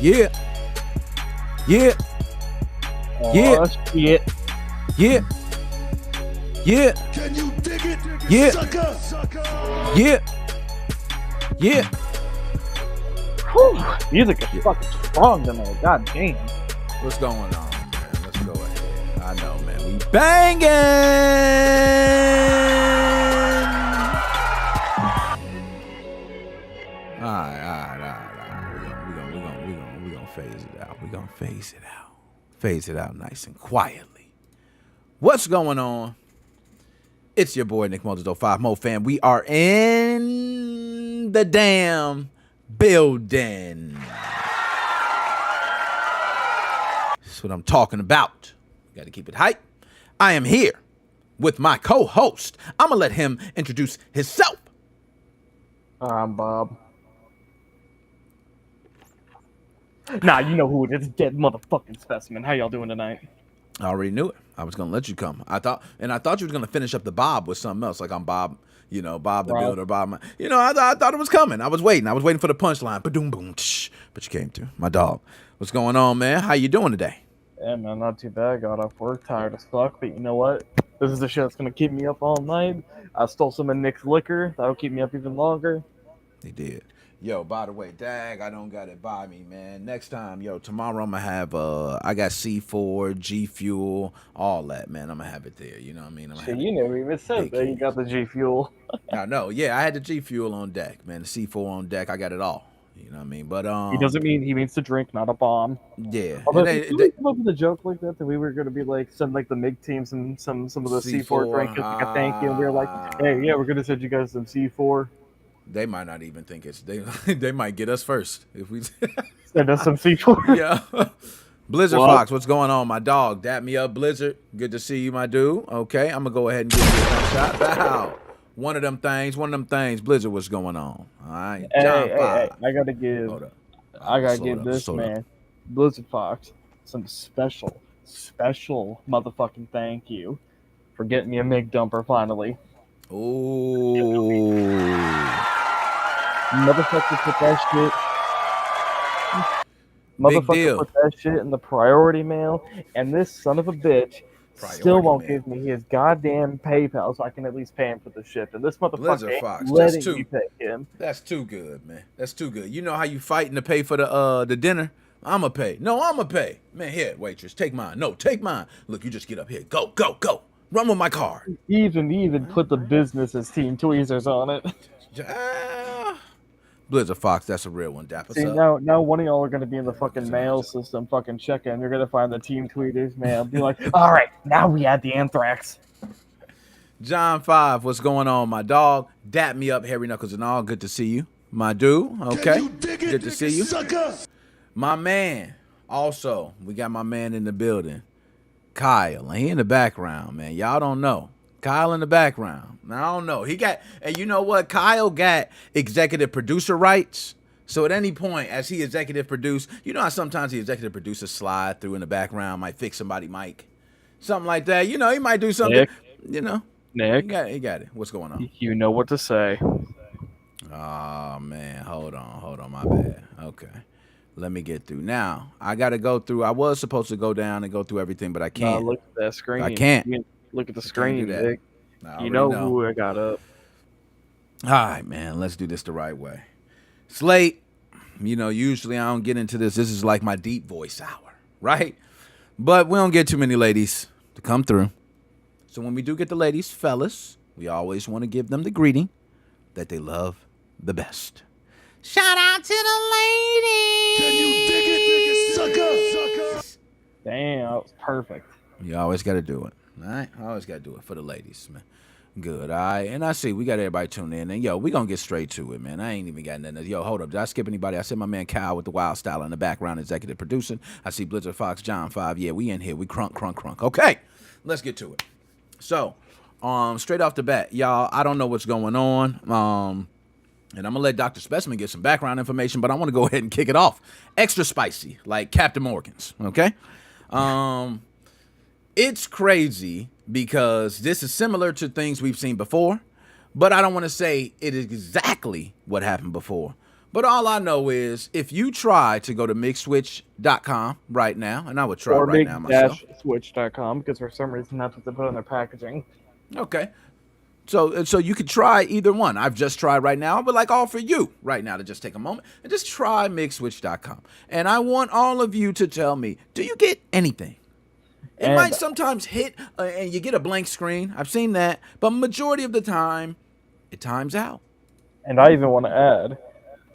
Yeah. Yeah. Yeah. Oh, shit. Yeah. Yeah. Can you dig it? Yeah. Sucker. Yeah. Yeah. Whew. Music is fucking strong tonight. God damn. What's going on, man? Let's go ahead. I know, man. We banging. All right. We're gonna phase it out. We're gonna phase it out. Phase it out nice and quietly. What's going on? It's your boy Nick Multido 5 Mo Fam. We are in the damn building. That's what I'm talking about. Got to keep it hype. I am here with my co-host. I'm gonna let him introduce himself. I'm Bob. Nah, you know who it is. Dead motherfucking specimen. How y'all doing tonight? I already knew it. I was gonna let you come. I thought you were gonna finish up the Bob with something else. Like I'm Bob, Bob the Builder, Bob. I thought it was coming. I was waiting for the punchline. Ba-doom, boom, tsh. But you came through. My dog. What's going on, man? How you doing today? Yeah, man, not too bad. Got off work, tired as fuck. But you know what? This is the shit that's gonna keep me up all night. I stole some of Nick's liquor. That'll keep me up even longer. They did. Yo, by the way, dag, I don't got it by me, man. Next time, tomorrow I'm gonna have I got C4, G Fuel, all that, man. I'm gonna have it there. You know what I mean? Shit, you never even said that you got the G Fuel. I know, yeah, I had the G Fuel on deck, man. The C4 on deck, I got it all. You know what I mean? But he means to drink, not a bomb. Yeah. Although, did we come up with a joke like that we were gonna be like send like the MIG team some of the C4 drink as like a thank you, and we were like, hey, yeah, we're gonna send you guys some C4. They might not even think it's they might get us first if we send us some C4. Yeah. Blizzard What? Fox, what's going on, my dog? Dap me up, Blizzard. Good to see you, my dude. Okay, I'm gonna go ahead and give you a shot. Bow. One of them things. Blizzard, what's going on? All right, John 5. I gotta give. Hold up. I gotta Slow it give up, this slow it up. man, Blizzard Fox, some special motherfucking thank you for getting me a MIG dumper finally. Ooh. Motherfucker put that shit. Motherfucker deal. put that shit in the priority mail, and this son of a bitch still Priority won't mail. give me his goddamn PayPal so I can at least pay him for the ship. And this Blizzard motherfucker ain't Fox, letting that's too- me pay him. That's too good, man. That's too good. You know how you fighting to pay for the dinner? I'ma pay. No, I'ma pay. Man, here, waitress, take mine. No, take mine. Look, you just get up here. Go, go, go. Run with my card. Even put the business as Team Tweezers on it. Ah. Blizzard Fox, that's a real one. Dap us See, up. now one of y'all are gonna be in the fucking mail system, fucking checking. You're gonna find the Team Tweeters mail. Be like, all right, now we add the anthrax. John 5, what's going on, my dog? Dap me up, Hairy Knuckles and all. Good to see you, my dude. Okay, Can you dig it, good to see you. sucker? My man. Also, we got my man in the building, Kyle. And he in the background, man. Y'all don't know. Kyle in the background. Now, I don't know. He got, and you know what? Kyle got executive producer rights. So at any point, as he executive produce, you know how sometimes the executive producer slide through in the background, might fix somebody mic, something like that. You know, he might do something. Nick? You know, Nick, he got it. What's going on? you know what to say. Oh man, hold on, my bad. Okay. Let me get through. Now, I got to go through. I was supposed to go down and go through everything, but I can't. Look at that screen. I can't. Look at the do screen, that. Nick. I You already know who I got up. All right, man. Let's do this the right way. It's late. You know, usually I don't get into this. This is like my deep voice hour, right? But we don't get too many ladies to come through. So when we do get the ladies, fellas, we always want to give them the greeting that they love the best. Shout out to the ladies. Can you dig it, sucker? Damn, that was perfect. You always got to do it. All right? I always got to do it for the ladies, man. Good, all right? And I see we got everybody tuned in. And, yo, we going to get straight to it, man. I ain't even got nothing. Yo, hold up. Did I skip anybody? I said my man Kyle with the wild style in the background, executive producing. I see Blizzard Fox, John 5. Yeah, we in here. We crunk. Okay, let's get to it. So, straight off the bat, y'all, I don't know what's going on. And I'm going to let Dr. Specimen get some background information, but I want to go ahead and kick it off. Extra spicy, like Captain Morgan's, okay? It's crazy because this is similar to things we've seen before, but I don't want to say it is exactly what happened before. But all I know is if you try to go to MigSwitch.com right now, and I would try Or right now myself. Mig-switch.com, because for some reason that's what they put on their packaging. Okay. So you could try either one. I've just tried right now. I would like all for you right now to just take a moment and just try MigSwitch.com. And I want all of you to tell me, do you get anything? It might sometimes hit and you get a blank screen. I've seen that. But majority of the time, it times out. And I even want to add,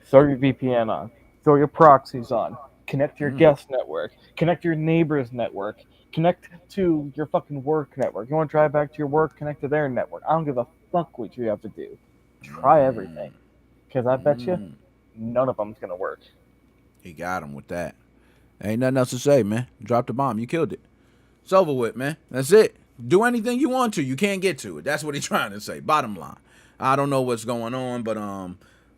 throw your VPN on, throw your proxies on, connect to your guest network, connect to your neighbor's network, connect to your fucking work network. You want to drive back to your work, connect to their network. I don't give a fuck what you have to do. Try everything. Because I bet you, none of them's going to work. He got him with that. Ain't nothing else to say, man. Drop the bomb. You killed it. It's over with, man. That's it. Do anything you want to. You can't get to it. That's what he's trying to say. Bottom line. I don't know what's going on, but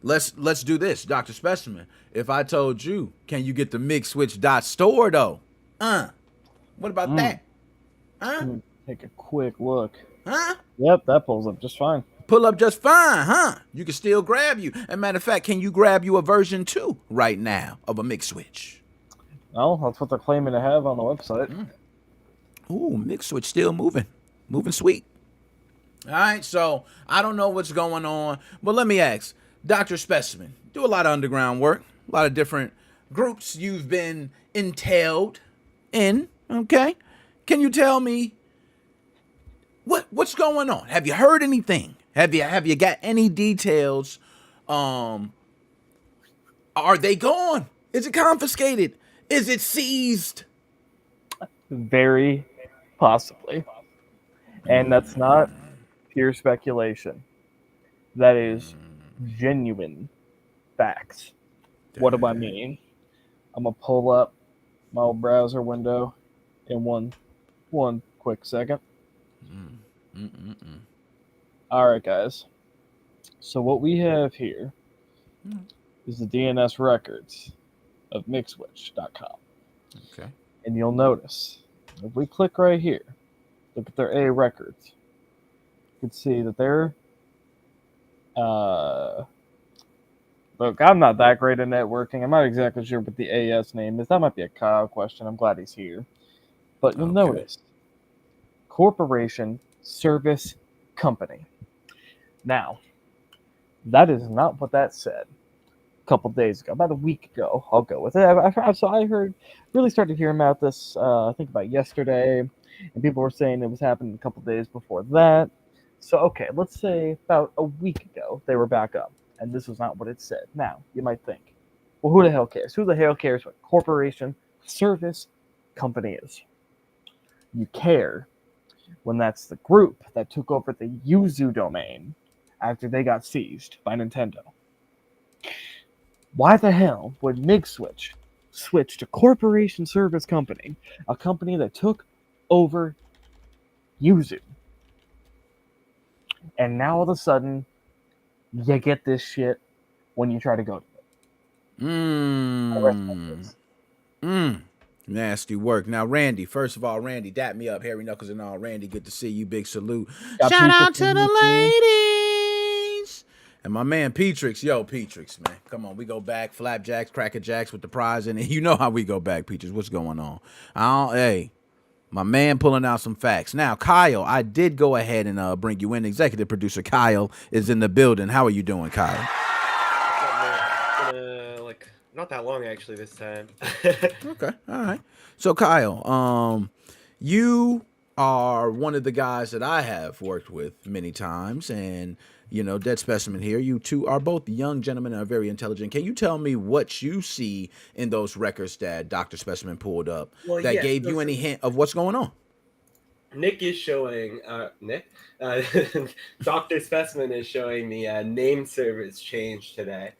let's do this, Dr. Specimen. If I told you, can you get the MigSwitch.store though? What about that? Take a quick look. Huh? Yep, that pulls up just fine. Pull up just fine, huh? You can still grab you. As a matter of fact, can you grab you a version 2 right now of a MigSwitch? Well, that's what they're claiming to have on the website. Ooh, MigSwitch still moving. Moving sweet. All right, so I don't know what's going on, but let me ask, Dr. Specimen, do a lot of underground work, a lot of different groups you've been entailed in, okay? Can you tell me what's going on? Have you heard anything? Have you got any details? Are they gone? Is it confiscated? Is it seized? Very possibly. And that's not pure speculation. That is genuine facts. What do I mean? I'm going to pull up my old browser window in one quick second. All right, guys. So what we have here is the DNS records of MigSwitch.com. Okay. And you'll notice if we click right here, look at their A records. You can see that they're look, I'm not that great at networking. I'm not exactly sure what the AS name is. That might be a Kyle question. I'm glad he's here. But you'll notice Corporation Service Company. Now, that is not what that said a couple days ago, about a week ago. I'll go with it. So I really started hearing about this, I think about yesterday, and people were saying it was happening a couple days before that. So, okay, let's say about a week ago, they were back up, and this was not what it said. Now, you might think, well, who the hell cares? Who the hell cares what Corporation Service Company is? You care when that's the group that took over the Yuzu domain after they got seized by Nintendo. Why the hell would MigSwitch switch to Corporation Service Company, a company that took over Yuzu? And now all of a sudden, you get this shit when you try to go to it. Nasty work. Now, Randy, first of all, Randy, dap me up. Hairy Knuckles and all. Randy, good to see you. Big salute. Got Shout out Petrix to in the with me. ladies. And my man, Petrix. Yo, Petrix, man. Come on, we go back. Flapjacks, Cracker Jacks with the prize in it. You know how we go back, Petrix. What's going on? Hey, my man pulling out some facts. Now, Kyle, I did go ahead and bring you in. Executive producer Kyle is in the building. How are you doing, Kyle? What's up, man? Not that long actually this time. Okay, all right. So, Kyle, you are one of the guys that I have worked with many times, and Dead Specimen here. You two are both young gentlemen and are very intelligent. Can you tell me what you see in those records that Dr. Specimen pulled up that gave you any hint of what's going on? Nick is showing Dr. Specimen is showing the name servers change today.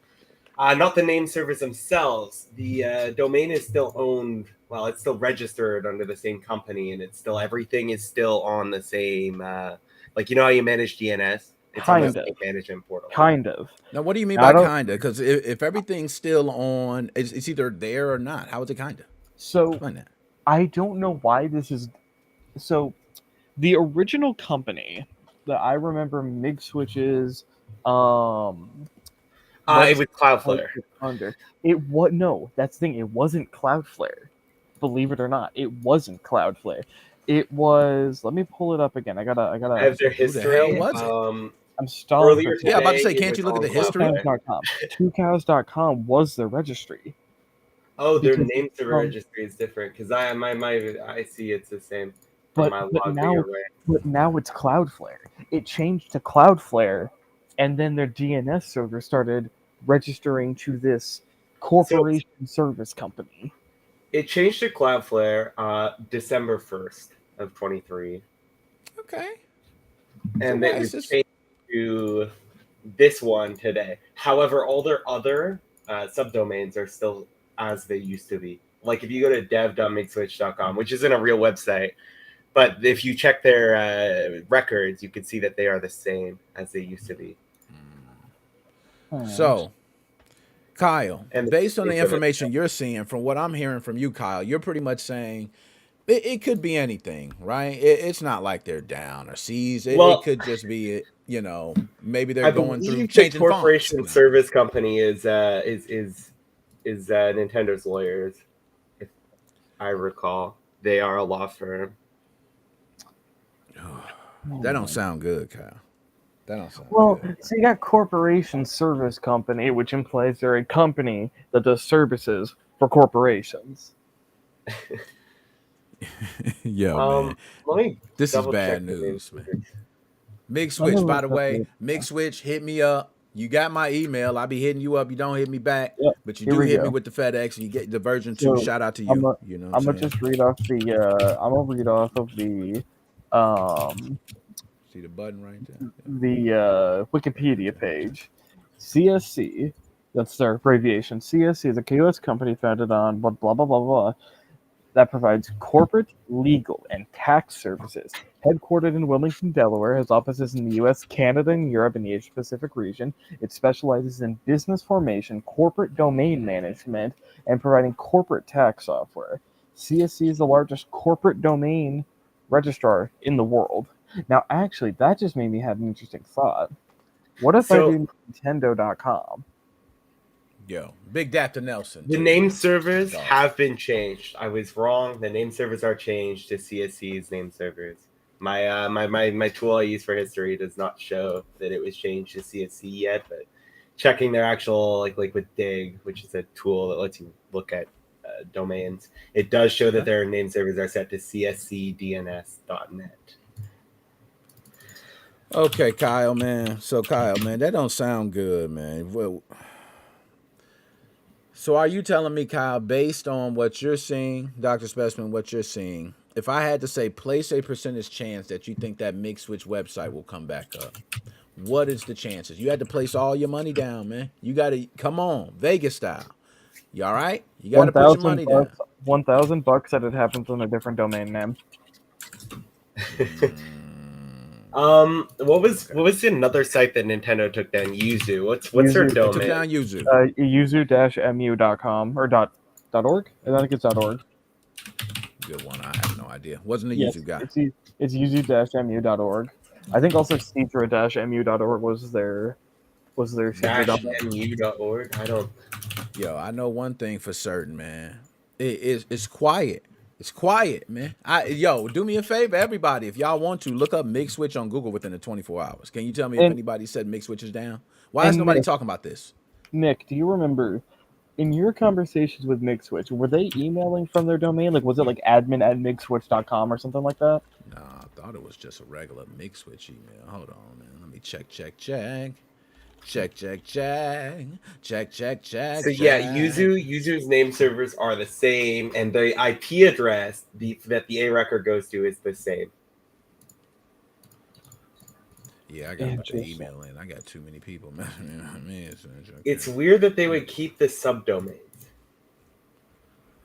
Not the name servers themselves. The domain is still owned. Well, it's still registered under the same company, and it's still everything is still on the same. How you manage DNS. It's on the same management portal. Kind of. Now, what do you mean by kinda? Because if everything's still on, it's either there or not. How is it kinda? So Explain that. I don't know why this is. So the original company that I remember MigSwitch's it was Cloudflare. That's the thing. It wasn't Cloudflare. Believe it or not, it wasn't Cloudflare. It was. Let me pull it up again. I gotta. I have their history. Who the hell was it? I'm stalling. Yeah, I'm about to say, can't you look at the history? 2cows.com was the registry. Oh, their name server registry is different because I see it's the same. But now it's Cloudflare. It changed to Cloudflare, and then their DNS server started registering to this Corporation Service Company. It changed to Cloudflare December 1st of 23. Okay. And then it changed to this one today. However, all their other subdomains are still as they used to be. Like if you go to dev.migswitch.com, which isn't a real website, but if you check their records, you can see that they are the same as they used to be. So, Kyle, based on the information you're seeing, from what I'm hearing from you, Kyle, you're pretty much saying it could be anything, right? It's not like they're down or seized. It could just be, maybe they're going through changing the Corporation Service Company is Nintendo's lawyers, if I recall. They are a law firm. That don't sound good, Kyle. That don't sound good. So you got Corporation Service Company, which implies they're a company that does services for corporations. Yo, man. This is bad news, man. MigSwitch, by the way. MigSwitch, hit me up. You got my email. I'll be hitting you up. You don't hit me back, but you do hit me with the FedEx, and you get the version 2. Shout out to you. I'm gonna just read off the. I'm gonna read off of the. See the button right there. The Wikipedia page. CSC. That's their abbreviation. CSC is a U.S. company founded on blah blah blah blah blah. that provides corporate, legal, and tax services. Headquartered in Wilmington, Delaware, has offices in the U.S., Canada, and Europe in the Asia-Pacific region. It specializes in business formation, corporate domain management, and providing corporate tax software. CSC is the largest corporate domain registrar in the world. Now, actually, that just made me have an interesting thought. What if I So- do Nintendo.com? Yo, big dap to Nelson. The too. name servers Dog. have been changed. I was wrong. The name servers are changed to CSC's name servers. My tool I use for history does not show that it was changed to CSC yet, but checking their actual like with Dig, which is a tool that lets you look at domains, it does show that their name servers are set to cscdns.net. Okay, Kyle, man. So, Kyle, man, that don't sound good, man. Well, so are you telling me, Kyle, based on what you're seeing, Dr. Specimen, what you're seeing, if I had to say place a percentage chance that you think that MigSwitch website will come back up, what is the chances? You had to place all your money down, man. You got to, come on, Vegas style. You all right? You got to put your money down. $1,000 that it happens on a different domain name. What was another site that Nintendo took down? Yuzu. What's their Yuzu. They took domain? down Yuzu. Yuzu-mu.com or .org. I think it's .org. Good one. I have no idea. Wasn't a Yes, Yuzu guy. it's yuzu-mu.org. I think also cedra-mu.org was their -mu.org. I don't. Yo, I know one thing for certain, man. It's quiet. It's quiet, man. Yo, do me a favor, everybody. If y'all want to, look up MigSwitch on Google within the 24 hours. Can you tell me if anybody said MigSwitch is down? Why is nobody talking about this? Nick, do you remember in your conversations with MigSwitch, were they emailing from their domain? Like, was it like admin@migswitch.com or something like that? Nah, I thought it was just a regular MigSwitch email. Hold on, man. Let me check. So yeah, Yuzu's name servers are the same, and the IP address that the A record goes to is the same. Yeah, I gotta put the email in. I got too many people messaging me. It's weird that they would keep the subdomains.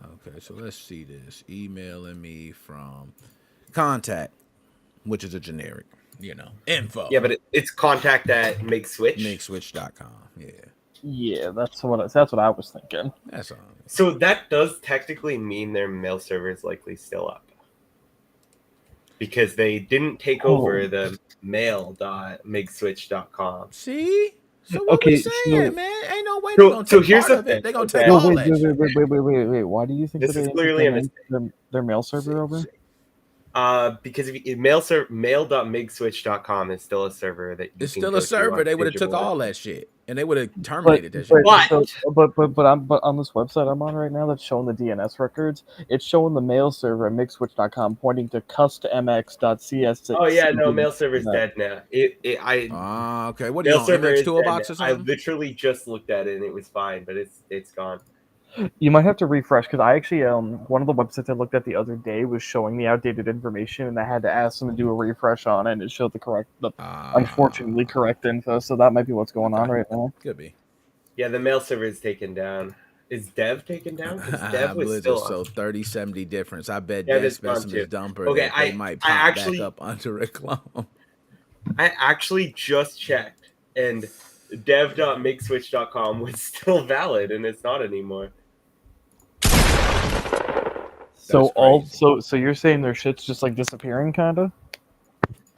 Okay, so let's see this. Emailing me from contact, which is a generic, info. Yeah, but it's contact at MigSwitch. MigSwitch.com. Yeah. Yeah, that's what I was thinking. That's all. So that does technically mean their mail server is likely still up. Because they didn't take over the mail.migswitch.com. See? So what we saying, man? Ain't no way they're gonna take here's part the of it. thing. They're gonna take all that shit. Wait. Why do you think This that is they clearly a didn't take their mail server over? Because if you, mail.migswitch.com is still a server that you It's can still go a to server. on They would have took digital. all that shit, and they would have terminated that shit. But But on this website I'm on right now that's showing the DNS records, it's showing the mail server at migswitch.com pointing to custmx.cs6. Oh yeah, no, mail server's dead now. Okay. What are you Mail on? server MX is Toolbox dead or now. I something? literally just looked at it and it was fine, but it's gone. You might have to refresh because I actually one of the websites I looked at the other day was showing me outdated information, and I had to ask them to do a refresh on it, and it showed the unfortunately correct info. So that might be what's going on right now. Could be. Yeah, the mail server is taken down. Is Dev taken down? Because Dev was Blizzard, still so on. 30-70 difference. I bet Yeah, that it's gone specimen's too. dumper. Okay, That they might pop back up under a clone. I actually just checked, and dev.migswitch.com was still valid, and it's not anymore. So so you're saying their shit's just like disappearing, kind of?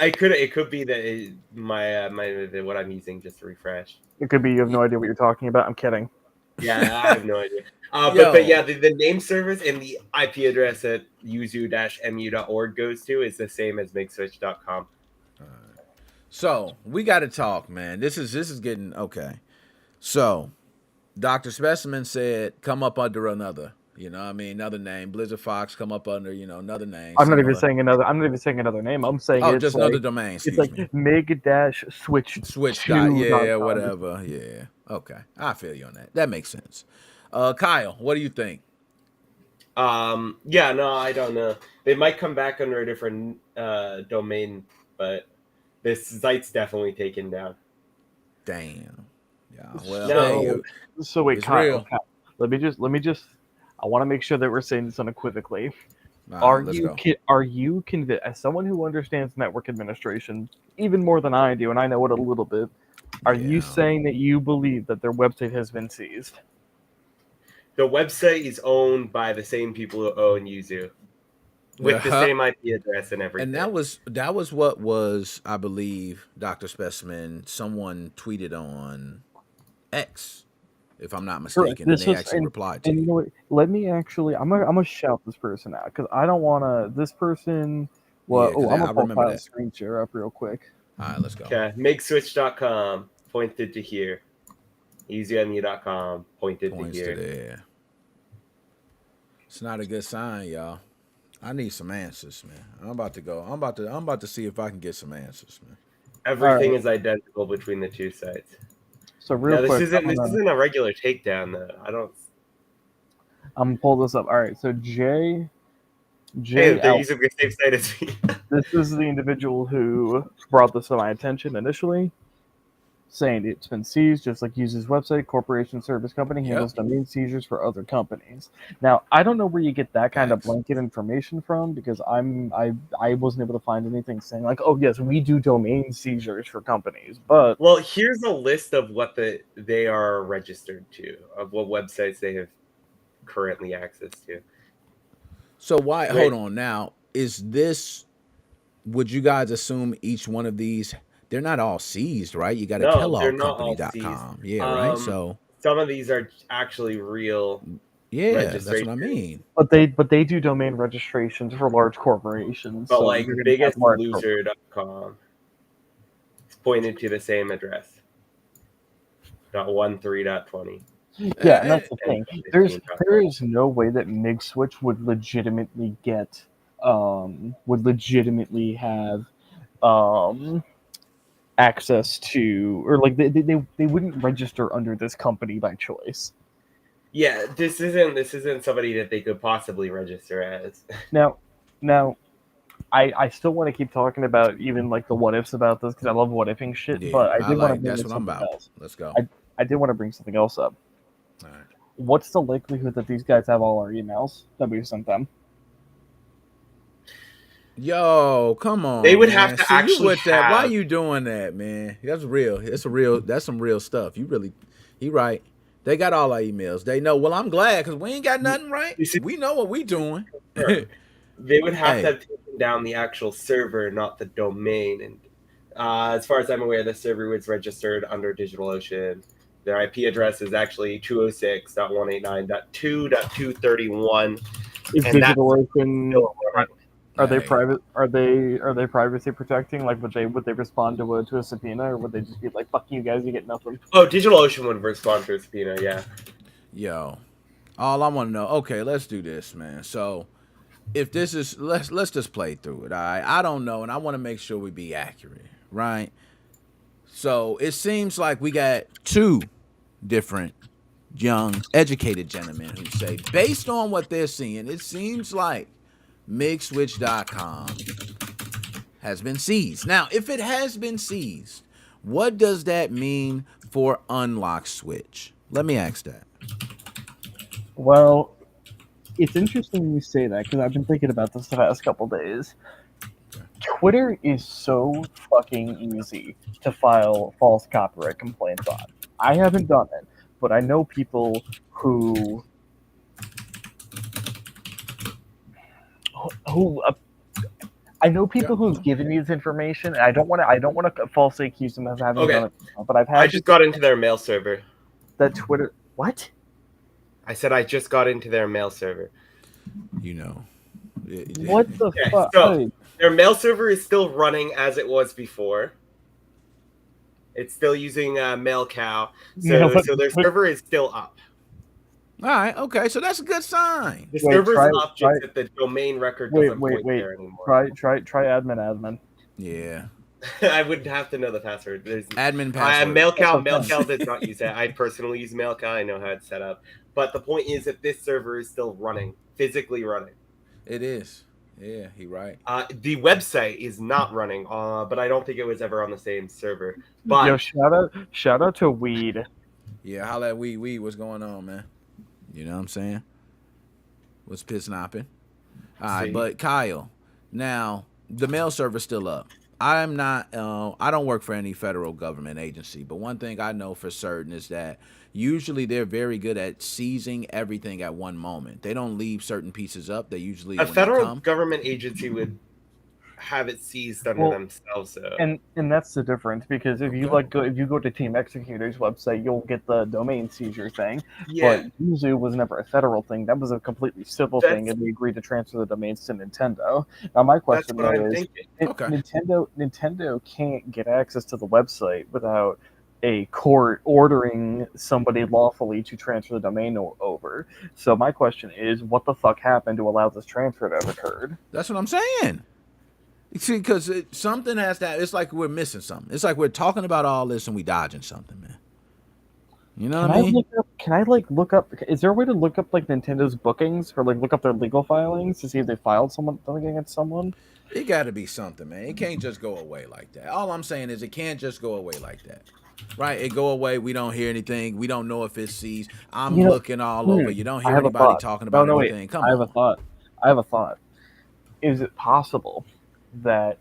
It could be that my what I'm using just to refresh. It could be you have no idea what you're talking about. I'm kidding. Yeah, I have no idea. But yeah, the name servers and the IP address that yuzu-mu.org goes to is the same as migswitch.com. So we got to talk, man. This is getting okay. So Dr. Specimen said, come up under another. Another name. Blizzard Fox come up under, another name. I'm not even saying another name. I'm saying it's just another domain. It's like mig-switch. Switch dot, yeah, whatever. Yeah. Okay. I feel you on that. That makes sense. Kyle, what do you think? Yeah, no, I don't know. They might come back under a different domain, but this site's definitely taken down. Damn. Yeah. Well, No. So wait, Kyle, let me just I want to make sure that we're saying this unequivocally. Let's go. Are you convinced, as someone who understands network administration even more than I do, and I know it a little bit, are you saying that you believe that their website has been seized? The website is owned by the same people who own Yuzu, with the same IP address and everything. And that was what was, I believe, Dr. Specimen, someone tweeted on X, if I'm not mistaken, and they actually replied to you. Know what? Let me actually, I'm gonna shout this person out because I don't want to. This person, well, I'm gonna pull file screen share up real quick. All right, let's go. Okay, MigSwitch.com pointed to here. EasyMU.com pointed to here. To there. It's not a good sign, y'all. I need some answers, man. I'm about to go. I'm about to see if I can get some answers, man. Everything is identical between the two sites. So real quick, this isn't a regular takedown though. I'm gonna pull this up. All right, so Jay. They're using the same site as me. This is the individual who brought this to my attention initially, saying it's been seized, just like User's website, corporation service company handles domain seizures for other companies. Now, I don't know where you get that kind of blanket information from, because I wasn't able to find anything saying like, oh yes, we do domain seizures for companies. But well, here's a list of what they are registered to, of what websites they have currently access to. So hold on now, would you guys assume each one of these, they're not all seized, right? You got to kelloggcompany.com. Yeah, right? So some of these are actually real. Yeah, that's what I mean. But they do domain registrations for large corporations. But so like biggestloser.com, it's pointed to the same address. .13.20. Yeah, and that's the thing. There is no way that MigSwitch would legitimately have access to, or like they wouldn't register under this company by choice. Yeah, this isn't somebody that they could possibly register as. Now, I still want to keep talking about even like the what ifs about this, because I love what ifing shit. Yeah, but I did want to bring something else. Let's go. I did want to bring something else up. All right. What's the likelihood that these guys have all our emails that we've sent them? Yo, come on. They would have to actually have... that. Why are you doing that, man? That's real. That's some real stuff. He right. They got all our emails. They know. Well, I'm glad, because we ain't got nothing right. We know what we doing. They would have to have taken down the actual server, not the domain. And as far as I'm aware, the server was registered under DigitalOcean. Their IP address is actually 206.189.2.231. Is DigitalOcean? Are they private? Are they privacy protecting? Like, would they respond to a subpoena, or would they just be like, "Fuck you guys, you get nothing"? Oh, DigitalOcean would respond to a subpoena. Yeah. Yo, all I want to know. Okay, let's do this, man. So, if this is, let's just play through it. All right. I don't know, and I want to make sure we be accurate, right? So it seems like we got two different young, educated gentlemen who say, based on what they're seeing, it seems like MigSwitch.com has been seized. Now, if it has been seized, what does that mean for Unlock Switch? Let me ask that. Well, it's interesting you say that, because I've been thinking about this the past couple days. Twitter is so fucking easy to file false copyright complaints on. I haven't done it, but I know people who who've given me this information, and I don't want to falsely accuse them of having done it. But I just got into their mail server. That Twitter, what? I said I just got into their mail server. You know. What the fuck? So their mail server is still running as it was before. It's still using MailCow. So their server is still up. All right, okay, so that's a good sign. The server's up, just that the domain record doesn't point there anymore. Try admin. Yeah. I would have to know the password. There's admin password. MailCow does not use that. I personally use MailCow. I know how it's set up. But the point is that this server is still running, physically running. It is. Yeah, he's right. The website is not running, but I don't think it was ever on the same server. But yo, shout out to Weed. Yeah, holla at Weed. What's going on, man? You know what I'm saying? was piss nopping. All right, See? but Kyle, now the mail server's still up. I'm not. I don't work for any federal government agency, but one thing I know for certain is that usually they're very good at seizing everything at one moment. They don't leave certain pieces up. They usually A when they federal come. government agency would have it seized under themselves. So. And that's the difference, because if you go to Team Executor's website, you'll get the domain seizure thing. Yeah. But usually it was never a federal thing. That was a completely civil thing, and they agreed to transfer the domains to Nintendo. Now my question That's what I'm is, thinking. Okay. Nintendo can't get access to the website without a court ordering somebody lawfully to transfer the domain over. So my question is, what the fuck happened to allow this transfer to have occurred? That's what I'm saying. See, because something has to. It's like we're missing something. It's like we're talking about all this and we dodging something, man. You know what I mean? Can I look up? Is there a way to look up like Nintendo's bookings, or like look up their legal filings to see if they filed something against someone? It got to be something, man. It can't just go away like that. All I'm saying is it can't just go away like that. Right? It go away. We don't hear anything. We don't know if it's seized. I'm looking all over. You don't hear anybody talking about anything. Wait. Come I on. have a thought. Is it possible that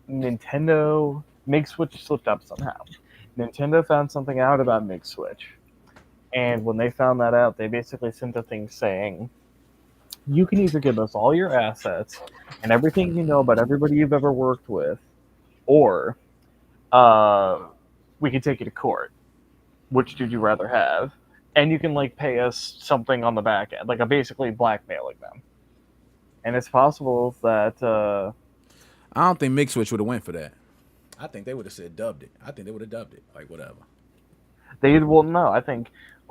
Nintendo MigSwitch slipped up somehow? Nintendo found something out about MigSwitch, and when they found that out, they basically sent a thing saying, you can either give us all your assets and everything you know about everybody you've ever worked with, or we can take you to court. Which did you rather have? And you can pay us something on the back end, basically blackmailing them. And it's possible that I don't think MigSwitch would have went for that. I think they would have said dubbed it. I think they would have dubbed it. Whatever.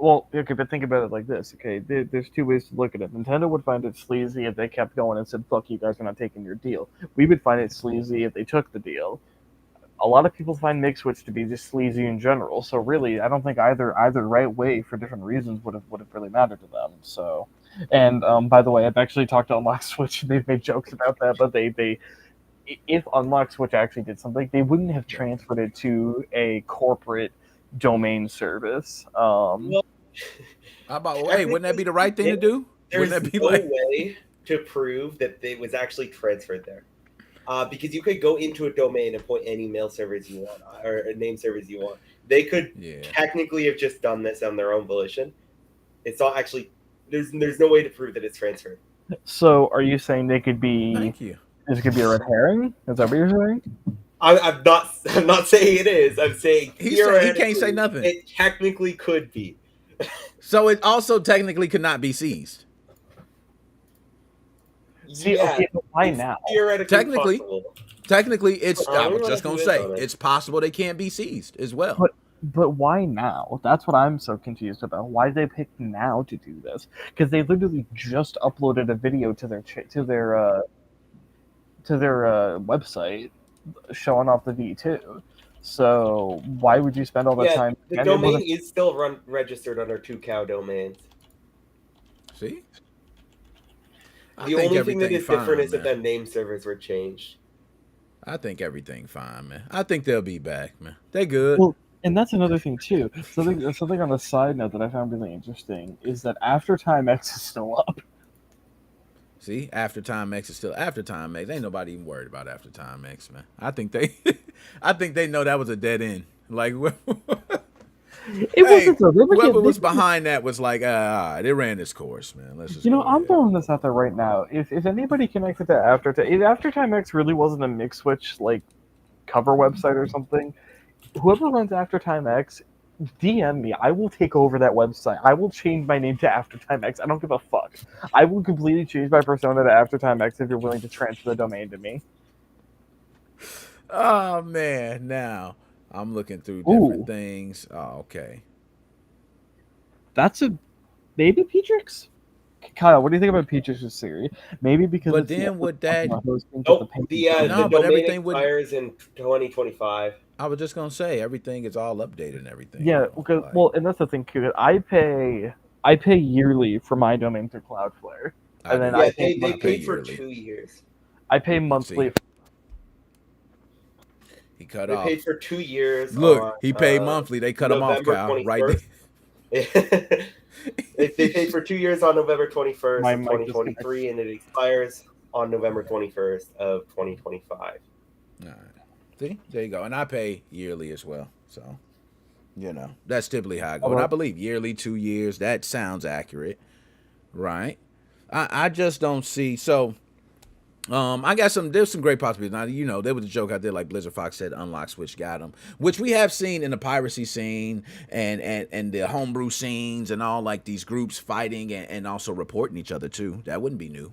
Okay, but think about it like this. Okay, there's two ways to look at it. Nintendo would find it sleazy if they kept going and said, "Fuck you guys, we're not taking your deal." We would find it sleazy if they took the deal. A lot of people find MigSwitch to be just sleazy in general. So really, I don't think either right way for different reasons would have really mattered to them. So, and by the way, I've actually talked to Unlock Switch. They've made jokes about that, but they if Unlock Switch actually did something, they wouldn't have transferred it to a corporate domain service. How about, wouldn't that be the right thing to do? There's Wouldn't that be no way to prove that it was actually transferred there. Because you could go into a domain and point any mail servers you want, or name servers you want. They could technically have just done this on their own volition. It's not actually. There's no way to prove that it's transferred. So, are you saying they could be? Thank you. This could be a red herring. Is that what you're saying? I'm not saying it is. I'm saying he can't say nothing. It technically could be. So it also technically could not be seized. See, okay, but why now? Technically, it's. I was just gonna say it's possible they can't be seized as well. But why now? That's what I'm so confused about. Why did they pick now to do this? Because they literally just uploaded a video to their website showing off the V2. So why would you spend all that time? The domain is still registered under 2cow domains. See? The only thing that is different is that the name servers were changed. I think everything fine, man. I think they'll be back, man. They good. Well, and that's another thing too. Something on the side note that I found really interesting is that After Time X is still up. See, After Time X is still After Time X. Ain't nobody even worried about After Time X, man. I think they know that was a dead end. Whoever was behind that was like, they ran this course, man. Let's just. I'm throwing this out there right now. If anybody connected to After Time X really wasn't a MigSwitch cover website or something, whoever runs After Time X, DM me. I will take over that website. I will change my name to After Time X. I don't give a fuck. I will completely change my persona to After Time X if you're willing to transfer the domain to me. Oh man, now I'm looking through different things. Oh, okay. That's a maybe Petrix? Kyle, what do you think about Petrix's theory? Maybe because but then would that the domain expires in 2025. I was just gonna say everything is all updated and everything. Yeah, because and that's the thing too. I pay yearly for my domain through Cloudflare, and then they pay for 2 years. I pay monthly. He cut off. They paid for 2 years. Look, he paid monthly. They cut him off, Kyle. Right there. They paid for 2 years on November 21st My of mic 2023, and it expires on November 21st of 2025. All right. See, there you go. And I pay yearly as well. So, that's typically how I go. And I believe yearly, 2 years. That sounds accurate, right? I just don't see. So, I got there's some great possibilities. Now, there was a joke out there like Blizzard Fox said, unlock switch got them, which we have seen in the piracy scene and the homebrew scenes and all like these groups fighting and also reporting each other too. That wouldn't be new,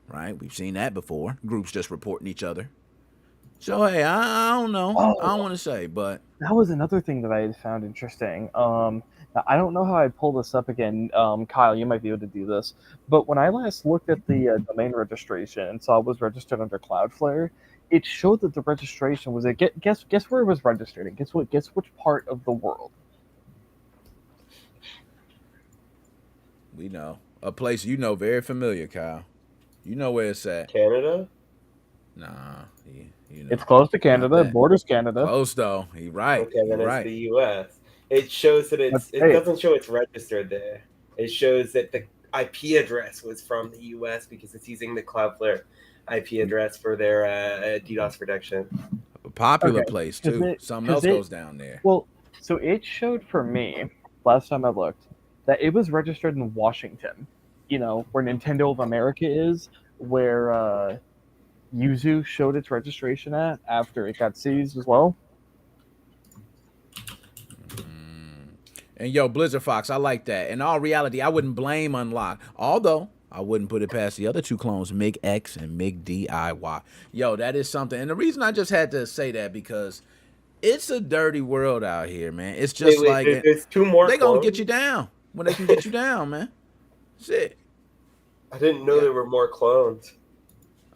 right? We've seen that before. Groups just reporting each other. So, hey, I don't know. I don't want to say, but that was another thing that I had found interesting. Now, I don't know how I'd pull this up again. Kyle, you might be able to do this. But when I last looked at the domain registration and saw it was registered under Cloudflare, it showed that the registration was guess where it was registered and guess which part of the world. we know a place very familiar, Kyle. You know where it's at. Canada? Nah, It's close to Canada. Borders Canada. Close though. You're right. Okay, then You're it's the U.S. It shows that it doesn't show it's registered there. It shows that the IP address was from the U.S. because it's using the Cloudflare IP address for their DDoS protection. A popular place too. Something else goes down there. Well, so it showed for me last time I looked that it was registered in Washington. Where Nintendo of America is, where Yuzu showed its registration at after it got seized as well. And Blizzard Fox, I like that. In all reality, I wouldn't blame Unlock. Although, I wouldn't put it past the other two clones, MigX and MigDIY. That is something. And the reason I just had to say that because it's a dirty world out here, man. It's just there's two more They're going to get you down when they can get you down, man. Shit. I didn't know there were more clones.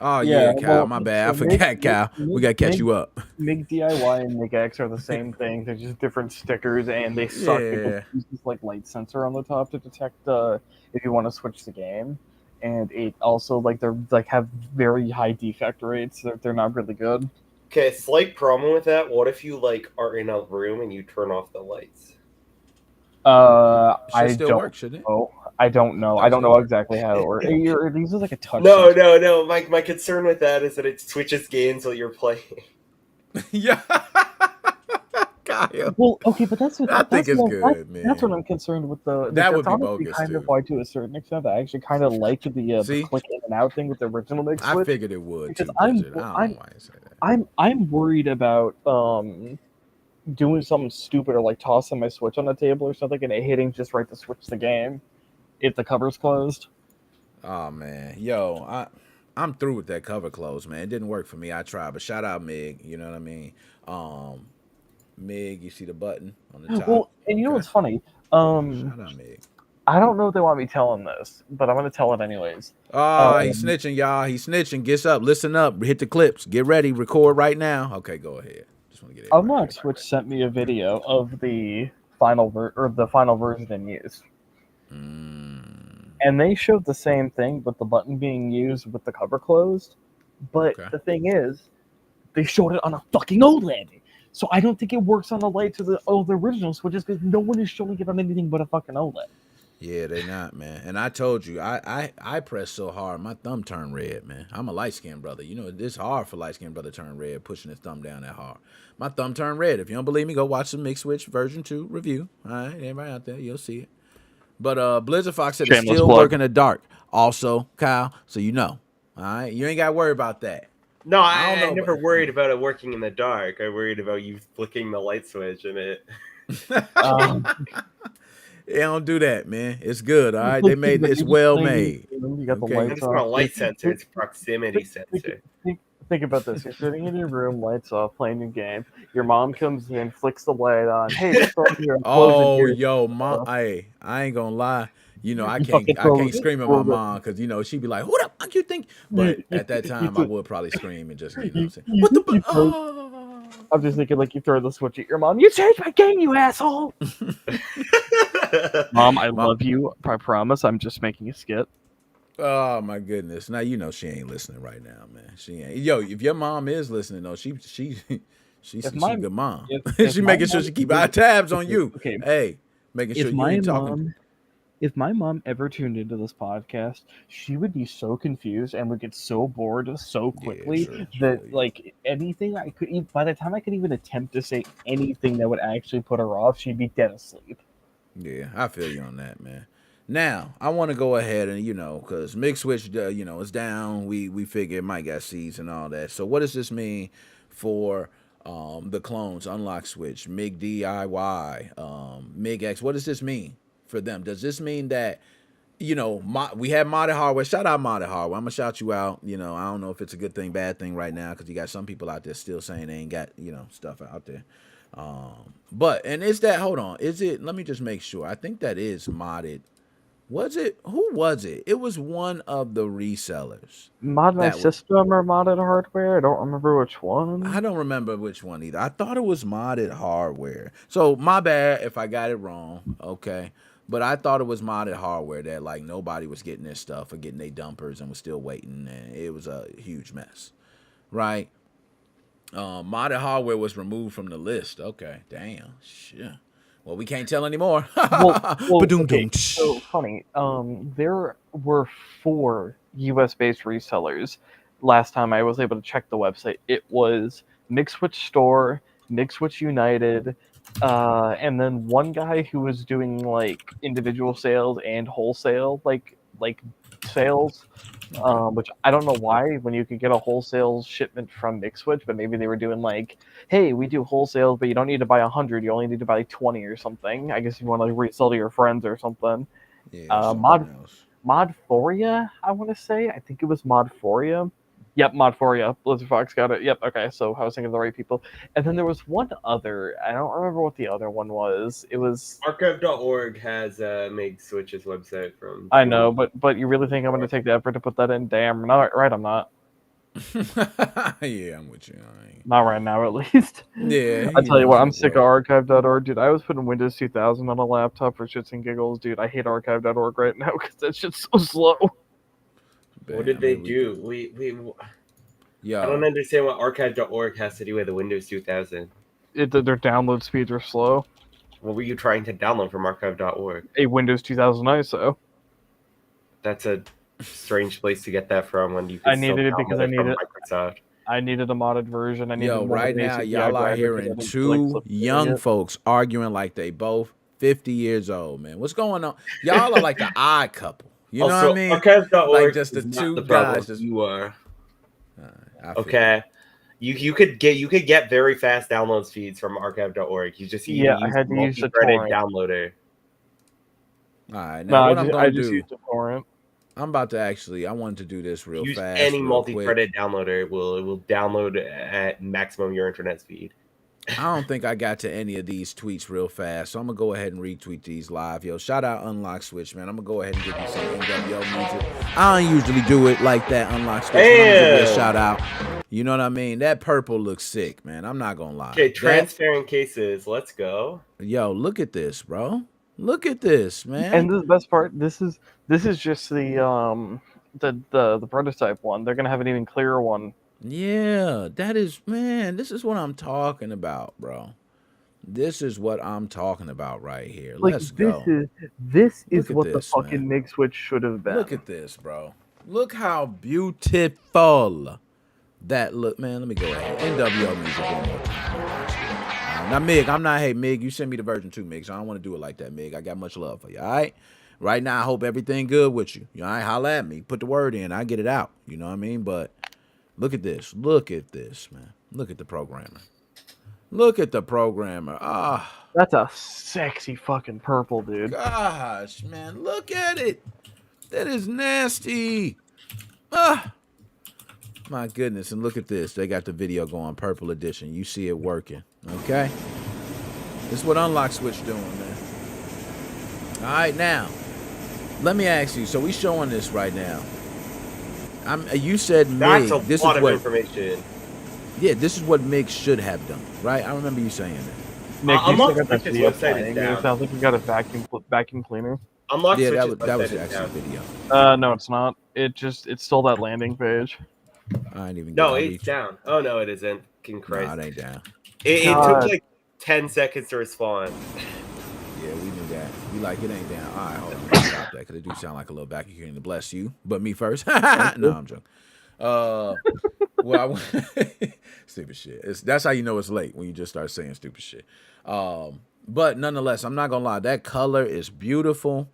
Oh, yeah, Kyle. My bad. I forgot, Kyle. We got to catch you up. MigDIY and MigX are the same thing. They're just different stickers, and they suck. Yeah. It uses light sensor on the top to detect if you want to switch the game. And it also they're have very high defect rates. They're not really good. Okay, slight problem with that. What if you are in a room and you turn off the lights? I still don't work, shouldn't it? know. I don't know. I don't know exactly how it works. These are like a touch. No. My concern with that is that it switches games while you're playing. Yeah. Kyle. Well, okay, but that's what I think it's good, man. That's what I'm concerned with. That would be bogus, kind too. of why, to a certain extent, I actually kind of like the click in and out thing with the original Mig Switch. I figured it would. Because too, I don't know why you say that. I'm worried about doing something stupid or tossing my Switch on the table or something and it hitting just right to switch the game if the cover's closed. Oh man, I'm through with that cover close, man. It didn't work for me. I tried, but shout out Mig. You know what I mean? Mig, you see the button on the top. Well, and you know what's funny? Shout out Mig. I don't know if they want me telling this, but I'm going to tell it anyways. Oh, he's snitching, y'all. He's snitching. Get up, listen up, hit the clips, get ready, record right now. Okay, go ahead. Just want to get it. Unlock Switch sent me a video of the final version in use. And they showed the same thing with the button being used with the cover closed. But the thing is, they showed it on a fucking OLED. So I don't think it works on the lights of the original Switches because no one is showing it on anything but a fucking OLED. Yeah, they not, man. And I told you, I pressed so hard, my thumb turned red, man. I'm a light-skinned brother. It's hard for light-skinned brother to turn red, pushing his thumb down that hard. My thumb turned red. If you don't believe me, go watch the MigSwitch version 2 review. All right, everybody out there, you'll see it. But Blizzard Fox said it's still working in the dark. Also, Kyle, so you know. All right, you ain't got to worry about that. No, I never worried about it working in the dark. I worried about you flicking the light switch and it. They don't do that, man. It's good, all right? They made it's well made. You got the Okay. lights It's not a light sensor, it's a proximity sensor. Think about this. You're sitting in your room, lights off, playing your game. Your mom comes in, flicks the light on. Hey, what's up here? Mom, I ain't gonna lie. I can't scream at my mom because she'd be like, "Who the fuck you think?" But at that time, I would probably scream and just say, "What the?" I'm just thinking you throw the Switch at your mom. You changed my game, you asshole. Mom, I love you. I promise. I'm just making a skit. Oh my goodness! Now she ain't listening right now, man. She ain't. If your mom is listening though, she's a good mom. She making sure she keep eye tabs on you. Okay. Hey, making sure you ain't talking. If my mom ever tuned into this podcast, she would be so confused and would get so bored so quickly that like anything I could, by the time I could even attempt to say anything that would actually put her off, she'd be dead asleep. Yeah, I feel you on that, man. Now, I want to go ahead and, because MigSwitch, is down. We figure it might got seeds and all that. So what does this mean for the clones, Unlock Switch, Mig DIY, Mig X? What does this mean for them? Does this mean that, we have modded hardware? Shout out modded hardware. I'm going to shout you out. I don't know if it's a good thing, bad thing right now, because you got some people out there still saying they ain't got, stuff out there. But is that, hold on, is it, let me just make sure. I think that is modded. Was it? Who was it? It was one of the resellers. Mod My System or modded hardware? I don't remember which one. I don't remember which one either. I thought it was modded hardware. So my bad if I got it wrong. Okay. But I thought it was modded hardware that like nobody was getting their stuff or getting their dumpers and was still waiting. And it was a huge mess. Right? Modded hardware was removed from the list. Okay. Damn. Shit. Well, we can't tell anymore. Okay, so funny. There were 4 US-based resellers. Last time I was able to check the website, it was MigSwitch Store, MigSwitch United, and then one guy who was doing like individual sales and wholesale, like sales. Which I don't know why when you could get a wholesale shipment from MigSwitch, but maybe they were doing like, hey, we do wholesale, but you don't need to buy 100, you only need to buy 20 or something. I guess you want to resell to your friends or something. Yeah, Modforia, I want to say. I think it was Modforia. Yep, Modforia. Blizzard Fox got it. Yep, okay, so I was thinking of the right people. And then there was one other. I don't remember what the other one was. It was... Archive.org has MigSwitch's website from... I know, but you really think I'm going to take the effort to put that in? Damn, not right, I'm not. Yeah, I'm with you. Not right now, at least. Yeah. I tell you what, I'm sick of Archive.org, dude. I was putting Windows 2000 on a laptop for shits and giggles, dude. I hate Archive.org right now because that shit's so slow. What did they do? I don't understand what Archive.org has to do with the Windows 2000. Their download speeds are slow. What were you trying to download from Archive.org? A Windows 2000 ISO. That's a strange place to get that from when you can I needed it because I needed Microsoft. I needed a modded version. Right now, y'all are hearing 2 young folks arguing like they both 50 years old, man. What's going on? Y'all are like the odd couple. You know what I mean? Archive.org like just the 2 the guys. Just, you are. Okay. You could get very fast download speeds from Archive.org. You just use I had to use the torrent downloader. All right. Now what I'm going to do? Used the torrent. I'm about to I wanted to do this real fast. Any multi-threaded downloader will download at maximum your internet speed. I don't think I got to any of these tweets real fast, so I'm gonna go ahead and retweet these live. Yo, shout out Unlock Switch, man. I'm gonna go ahead and give you some NWO music. I don't usually do it like that, Unlock Switch. I'm gonna give you a shout out. You know what I mean? That purple looks sick, man. I'm not gonna lie. Okay, transparent cases. Let's go. Yo, look at this, bro. Look at this, man. And the best part, this is just the prototype one. They're gonna have an even clearer one. Yeah, that is, man, this is what I'm talking about, bro. This is what I'm talking about right here. Like, Let's go. This is what the fucking MigSwitch should have been. Look at this, bro. Look how beautiful that look, man. Let me go ahead. NWO music one more time. Now, Mig, hey, Mig, you send me the version 2, Mig, so I don't want to do it like that, Mig. I got much love for you, all right? Right now, I hope everything good with you. You all right? Holla at me. Put the word in. I get it out. You know what I mean? But look at this. Look at this, man. Look at the programmer. Look at the programmer. Ah. That's a sexy fucking purple, dude. Gosh, man. Look at it. That is nasty. Ah. My goodness. And look at this. They got the video going, purple edition. You see it working. Okay? This is what Unlock Switch doing, man. All right, now. Let me ask you. So we showing this right now. You said Mig. That's this a lot is of what information. Yeah, this is what Mig should have done, right? I remember you saying that. Nick, Unlock you still got that Switch's video website playing. is down. It sounds like you got a vacuum cleaner. Unlock Yeah, Switch's that was website is actually down. a video. No, it's not. It's still that landing page. I ain't even. No, it's down. Oh no, it isn't. King Christ. No, it ain't down. It took like 10 seconds to respond. Yeah, we knew that. We like it ain't down. All right, hold on. that because it do sound like a little vacuum to bless you. But me first. No, I'm joking. Well, stupid shit. That's how you know it's late when you just start saying stupid shit. But nonetheless, I'm not gonna lie. That color is beautiful.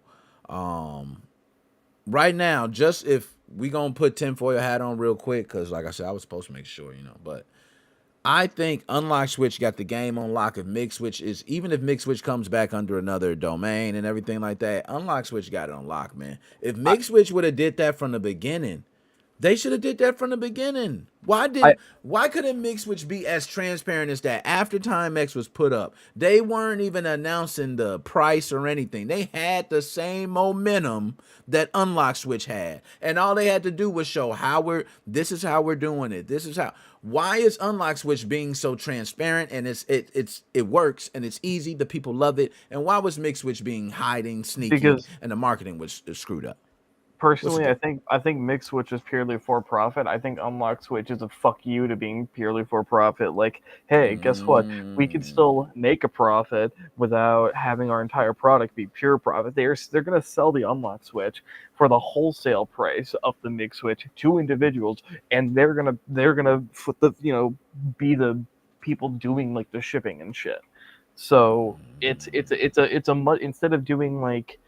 Right now, just if we gonna put tinfoil hat on real quick, because like I said, I was supposed to make sure, but I think Unlock Switch got the game on lock. If MigSwitch is, even if MigSwitch comes back under another domain and everything like that, Unlock Switch got it on lock, man. If MigSwitch would have did that from the beginning, they should have did that from the beginning. Why couldn't MigSwitch be as transparent as that? After Time X was put up, they weren't even announcing the price or anything. They had the same momentum that Unlock Switch had, and all they had to do was show this is how we're doing it. This is how. Why is Unlock Switch being so transparent and it works and it's easy? The people love it. And why was MigSwitch being hiding, sneaky, and the marketing was screwed up? Personally, I think MigSwitch is purely for profit. I think Unlock Switch is a fuck you to being purely for profit. Like, hey, guess what? We can still make a profit without having our entire product be pure profit. They're gonna sell the Unlock Switch for the wholesale price of the MigSwitch to individuals, and they're gonna be the people doing like the shipping and shit. So it's instead of doing like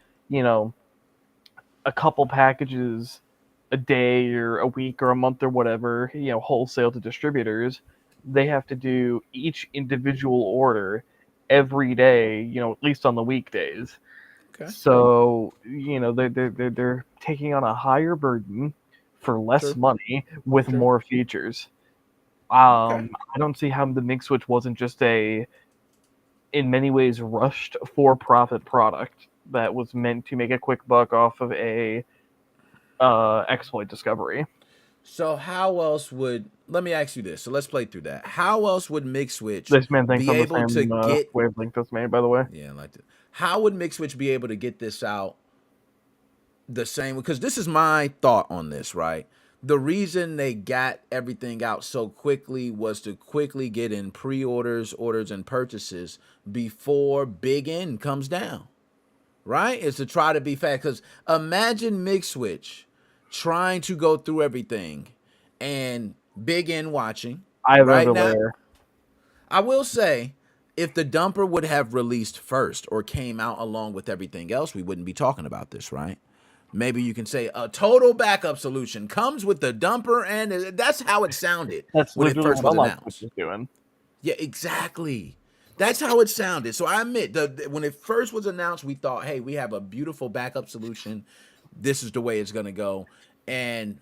a couple packages a day or a week or a month or whatever, wholesale to distributors, they have to do each individual order every day, at least on the weekdays. Okay. So, they're taking on a higher burden for less money with more features. I don't see how the MigSwitch wasn't just in many ways, rushed for-profit product that was meant to make a quick buck off of a exploit discovery. So how else let me ask you this. So let's play through that. How else would MigSwitch this man thinks be able to get wavelength this made, by the way? Yeah, I like it. How would MigSwitch be able to get this out the same? Because this is my thought on this, right? The reason they got everything out so quickly was to quickly get in pre-orders, orders, and purchases before Big N comes down. Right? Is to try to be fast. Because imagine MigSwitch trying to go through everything and Big N watching. Right now, I will say, if the dumper would have released first or came out along with everything else, we wouldn't be talking about this, right? Maybe you can say a total backup solution comes with the dumper, and that's how it sounded when it first was announced. Yeah, exactly. That's how it sounded. So I admit, when it first was announced, we thought, hey, we have a beautiful backup solution. This is the way it's going to go. And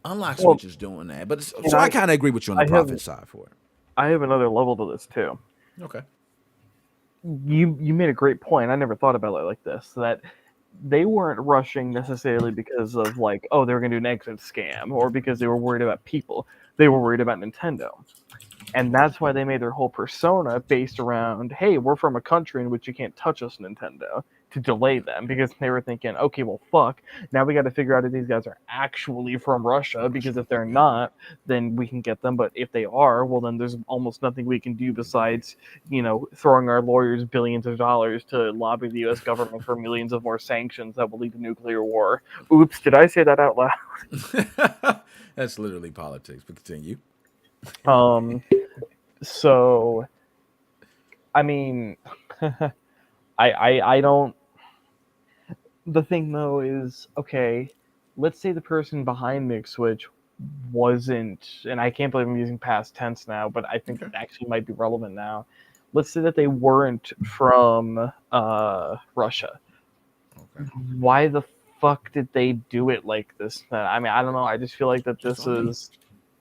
Unlock Switch is doing that. But so I kind of agree with you on the profit side for it. I have another level to this, too. Okay. You made a great point. I never thought about it like this, that they weren't rushing necessarily because of like, oh, they were going to do an exit scam or because they were worried about people. They were worried about Nintendo. And that's why they made their whole persona based around, hey, we're from a country in which you can't touch us, Nintendo, to delay them, because they were thinking, okay, well, fuck, now we got to figure out if these guys are actually from Russia, because if they're not, then we can get them, but if they are, well, then there's almost nothing we can do besides, throwing our lawyers billions of dollars to lobby the U.S. government for millions of more sanctions that will lead to nuclear war. Oops, did I say that out loud? That's literally politics, but continue. So, I mean, I don't. The thing though is, okay, let's say the person behind MigSwitch wasn't, and I can't believe I'm using past tense now, but I think it actually might be relevant now. Let's say that they weren't from Russia. Okay. Why the fuck did they do it like this? I mean, I don't know. I just feel like that this is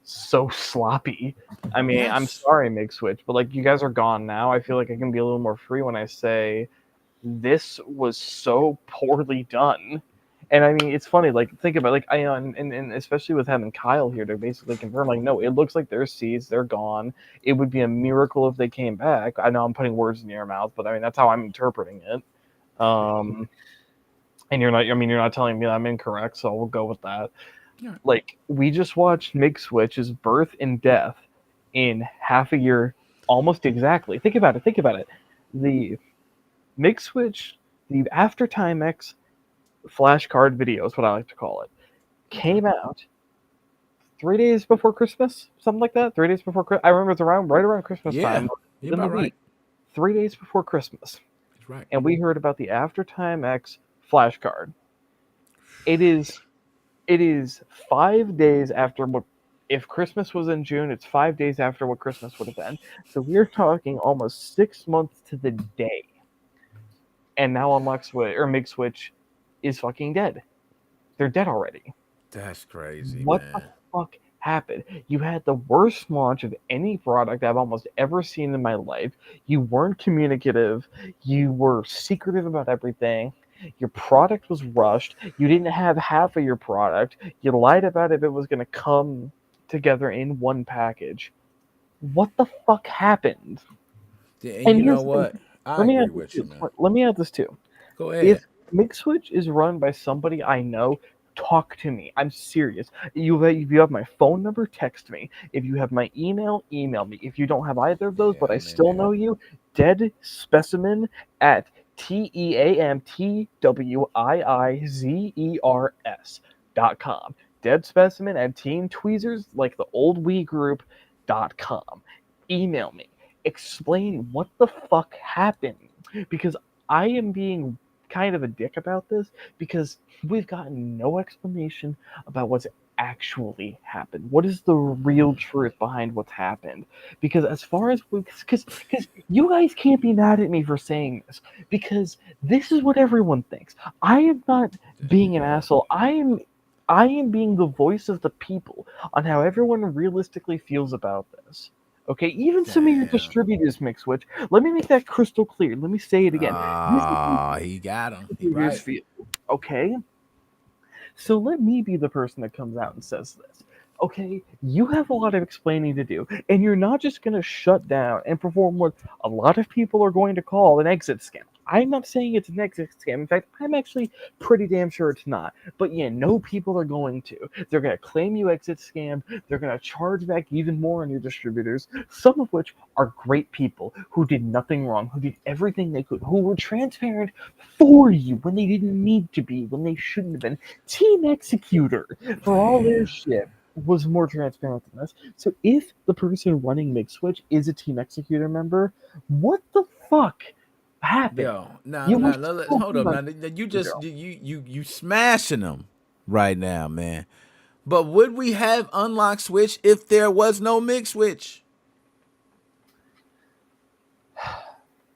so sloppy. I mean, yes. I'm sorry, MigSwitch, but like, you guys are gone now. I feel like I can be a little more free when I say this was so poorly done. And I mean, it's funny, like, think about it, like, and especially with having Kyle here to basically confirm, like, no, it looks like they're seized, they're gone. It would be a miracle if they came back. I know I'm putting words in your mouth, but I mean, that's how I'm interpreting it. And you're not telling me I'm incorrect, so we'll go with that. Yeah. Like, we just watched MigSwitch's birth and death in half a year, almost exactly. Think about it. The MigSwitch, the after Time X, flashcard video is what I like to call it, came out 3 days before Christmas, something like that. 3 days before Christmas. I remember it's right around Christmas Yeah, time. you're about right. 3 days before Christmas. That's right. And we heard about the Aftertime X flashcard. It is 5 days after what, if Christmas was in June, it's 5 days after what Christmas would have been. So we're talking almost 6 months to the day. And now Mig Switch is fucking dead. They're dead already. That's crazy, What man. the fuck happened? You had the worst launch of any product I've almost ever seen in my life. You weren't communicative. You were secretive about everything. Your product was rushed. You didn't have half of your product. You lied about if it was going to come together in one package. What the fuck happened? And you know what? I agree with you, man. Let me add this too. Go ahead. If MigSwitch is run by somebody I know, talk to me. I'm serious. If you have my phone number, text me. If you have my email, email me. If you don't have either of those, but I still know you, dead specimen at TEAMTWIIZERS.com. Dead specimen at Teen Tweezers, like the old Wii group.com. Email me. Explain what the fuck happened. Because I am being kind of a dick about this because we've gotten no explanation about what's actually happened. What is the real truth behind what's happened? Because as far as because you guys can't be mad at me for saying this because this is what everyone thinks. I am not being an asshole. I am being the voice of the people on how everyone realistically feels about this. Okay, even some of your distributors, MigSwitch. Let me make that crystal clear. Let me say it again. He got him. He right. Okay? So let me be the person that comes out and says this. Okay, you have a lot of explaining to do, and you're not just going to shut down and perform what a lot of people are going to call an exit scam. I'm not saying it's an exit scam. In fact, I'm actually pretty damn sure it's not. But yeah, no people are going to. They're going to claim you exit scammed. They're going to charge back even more on your distributors, some of which are great people who did nothing wrong, who did everything they could, who were transparent for you when they didn't need to be, when they shouldn't have been. Team Executor, for all their shit, was more transparent than this. So if the person running MigSwitch is a Team Executor member, what the fuck happened? Yo, hold up. Now, you smashing them right now, man. But would we have unlock switch if there was no MigSwitch?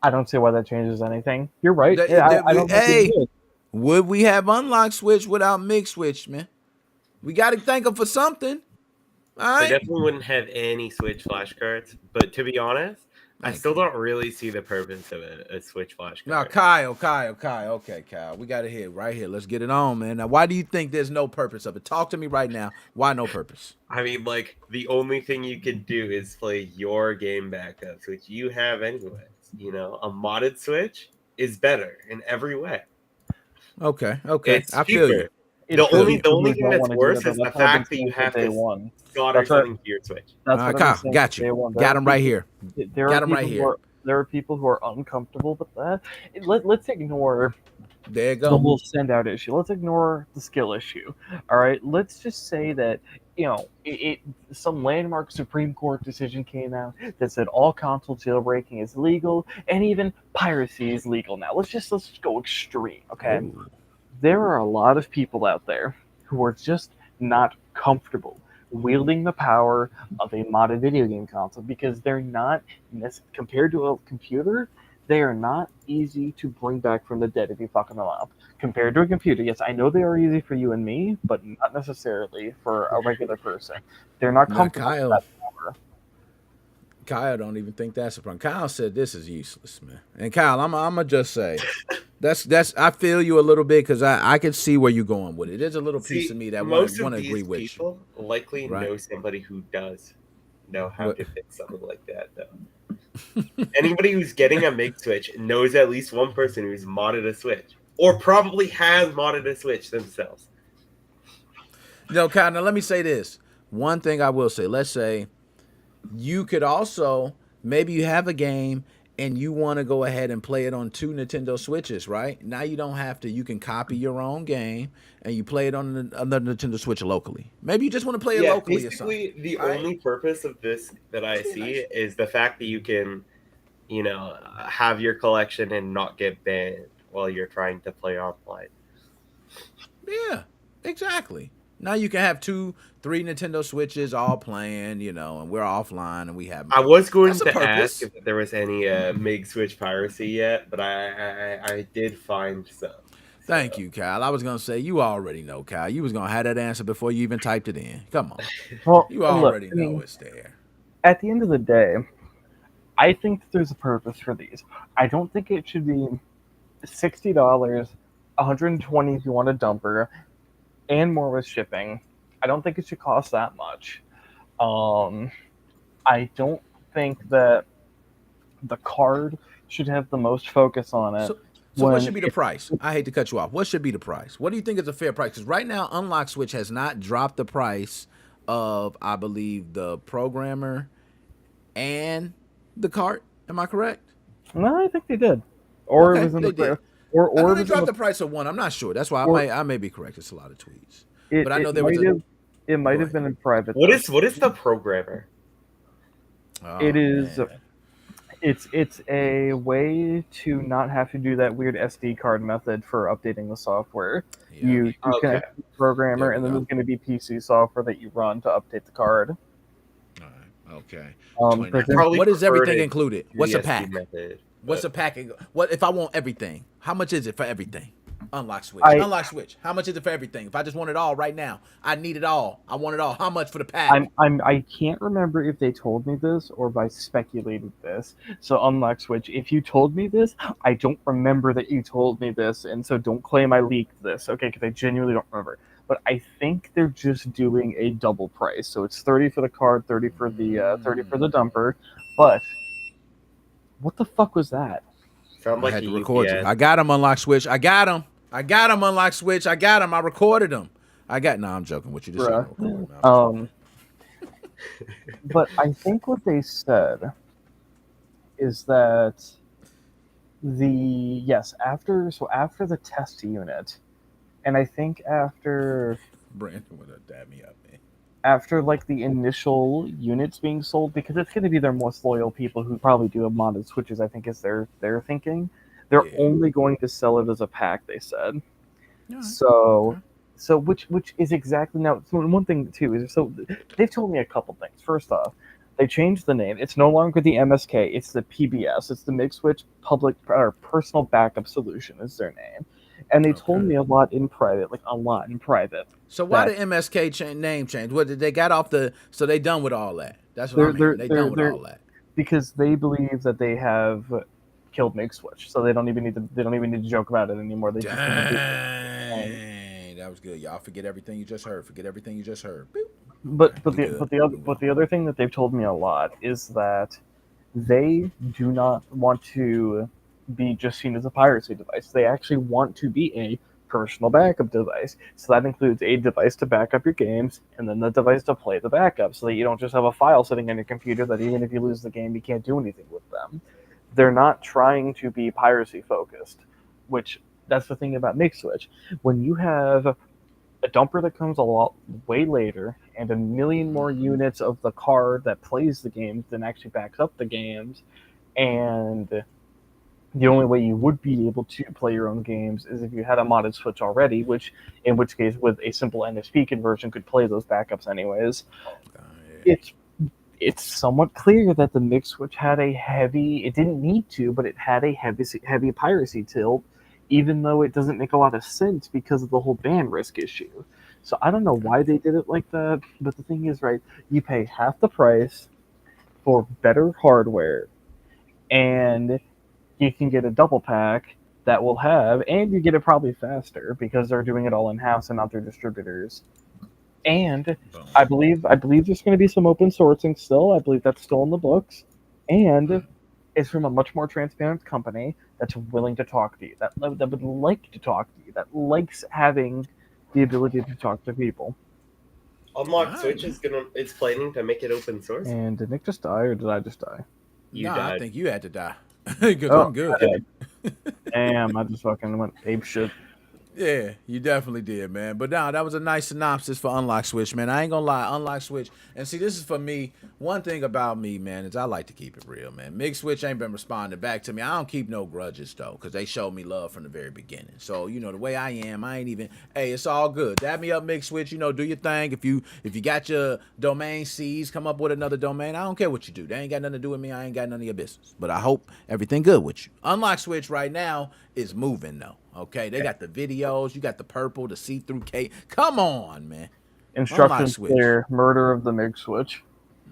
I don't see why that changes anything. You're right. Would we have unlock switch without MigSwitch, man? We got to thank them for something. All right. I definitely wouldn't have any Switch flashcards, but to be honest, I still don't really see the purpose of a Switch flashcard. Now, Kyle. Okay, Kyle. We got it here, right here. Let's get it on, man. Now, why do you think there's no purpose of it? Talk to me right now. Why no purpose? I mean, like, the only thing you could do is play your game backups, which you have anyways. You know, a modded Switch is better in every way. Okay. It's I cheaper. feel you. The only thing that's worse is the fact that you have to solder something to your Switch. Kyle, got you. Got him right here. Got him right here. There are people who are uncomfortable with that. Let's ignore there you go. the whole send out issue. Let's ignore the skill issue. All right. Let's just say that some landmark Supreme Court decision came out that said all console jailbreaking is legal and even piracy is legal now. Let's go extreme. Okay. Ooh. There are a lot of people out there who are just not comfortable wielding the power of a modded video game console because they're not, compared to a computer, they are not easy to bring back from the dead if you fucking them up. Compared to a computer, yes, I know they are easy for you and me, but not necessarily for a regular person. They're not comfortable with that power. Kyle don't even think that's a problem. Kyle said this is useless, man. And Kyle, I'm gonna just say that's I feel you a little bit because I can see where you're going with it. There's a little piece of me that want to agree with you. Most of these people likely know somebody who does know how to fix something like that, though. Anybody who's getting a Mig Switch knows at least one person who's modded a Switch or probably has modded a Switch themselves. Kyle, now let me say this. One thing I will say, let's say you could also, maybe you have a game and you want to go ahead and play it on 2 Nintendo Switches, right? Now you don't have to. You can copy your own game and you play it on another Nintendo Switch locally. Maybe you just want to play it locally or something. Basically, the only purpose of this that I see is the fact that you can, have your collection and not get banned while you're trying to play online. Yeah, exactly. Now you can have 2, 3 Nintendo Switches all playing, and we're offline and we have. I was going to ask if there was any Mig Switch piracy yet, but I did find some. Thank you, Kyle. I was gonna say you already know, Kyle. You was gonna have that answer before you even typed it in. Come on, well, you already know it's there. At the end of the day, I think there's a purpose for these. I don't think it should be $60, $120 if you want a dumper, and more with shipping. I don't think it should cost that much. I don't think that the card should have the most focus on it. So what should be the price? I hate to cut you off. What should be the price? What do you think is a fair price? Because right now, Unlock Switch has not dropped the price of, I believe, the programmer and the cart. Am I correct? No, I think they did. Or okay, it was in they the did. Or they dropped the price of one. I'm not sure. That's why I may be correct. It's a lot of tweets. But I know there was it might have been in private. What is the programmer? Oh, it is. Man. It's a way to not have to do that weird SD card method for updating the software. Yeah. You connect to the programmer, and then there's going to be PC software that you run to update the card. All right. Okay. What is everything included? What's a pack? Method, What's a pack? What if I want everything? How much is it for everything? Unlock Switch. Unlock Switch. How much is it for everything? If I just want it all right now, I need it all. I want it all. How much for the pack? I can't remember if they told me this or if I speculated this. So Unlock Switch, if you told me this, I don't remember that you told me this, and so don't claim I leaked this, okay? Because I genuinely don't remember. But I think they're just doing a double price. So it's 30 for the card, 30 for the 30 for the dumper. But what the fuck was that? Sound like I had to record you. I got him, Unlock Switch. I got him, Unlock Switch. I got him. I recorded him. I'm joking with you. Just but I think what they said is that after the test unit, and I think after Brandon would have dabbed me up, man. After like the initial units being sold, because it's going to be their most loyal people who probably do have modded switches, I think is their thinking. They're only going to sell it as a pack, they said. Yeah. So which is exactly now. One thing too is they've told me a couple things. First off, they changed the name. It's no longer the MSK. It's the PBS. It's the MigSwitch Public or Personal Backup Solution is their name. And they told me a lot in private. So why the MSK name change? What did they got off the? So they done with all that. That's what I'm hearing. They done with all that because they believe that they have killed MigSwitch, so they don't even need to joke about it anymore. They Dang, that was good. Y'all forget everything you just heard. But the other thing that they've told me a lot is that they do not want to be just seen as a piracy device. They actually want to be a personal backup device. So that includes a device to back up your games and then the device to play the backup so that you don't just have a file sitting on your computer that even if you lose the game, you can't do anything with them. They're not trying to be piracy focused, which that's the thing about MigSwitch. When you have a dumper that comes way later and a million more units of the card that plays the games than actually backs up the games, and the only way you would be able to play your own games is if you had a modded Switch already, in which case with a simple NSP conversion could play those backups anyways. It's somewhat clear that the MigSwitch had it didn't need to, but it had a heavy piracy tilt, even though it doesn't make a lot of sense because of the whole ban risk issue. So I don't know why they did it like that, but the thing is, right, you pay half the price for better hardware, and you can get a double pack that will have, and you get it probably faster because they're doing it all in-house and not their distributors. And I believe there's going to be some open sourcing still. I believe that's still in the books. And it's from a much more transparent company that's willing to talk to you, that would like to talk to you, that likes having the ability to talk to people. Unlock Switch is planning to make it open source. And did Nick just die, or did I just die? You died. I think you had to die. Because Oh, I'm good. yeah. Damn, I just fucking went ape shit. Yeah, you definitely did, man. But now that was a nice synopsis for Unlock Switch, man. I ain't gonna lie, Unlock Switch. And see, this is for me. One thing about me, man, is I like to keep it real, man. Mig Switch ain't been responding back to me. I don't keep no grudges though, because they showed me love from the very beginning. So you know the way I am, I ain't even. Hey, it's all good. Dab me up, Mig Switch. You know, do your thing. If you got your domain seized, come up with another domain. I don't care what you do. They ain't got nothing to do with me. I ain't got none of your business. But I hope everything good with you. Unlock Switch right now is moving though. Okay, they got the videos. You got the purple, the see-through cake. Come on, man. Instructions clear. Murder of the Mig Switch.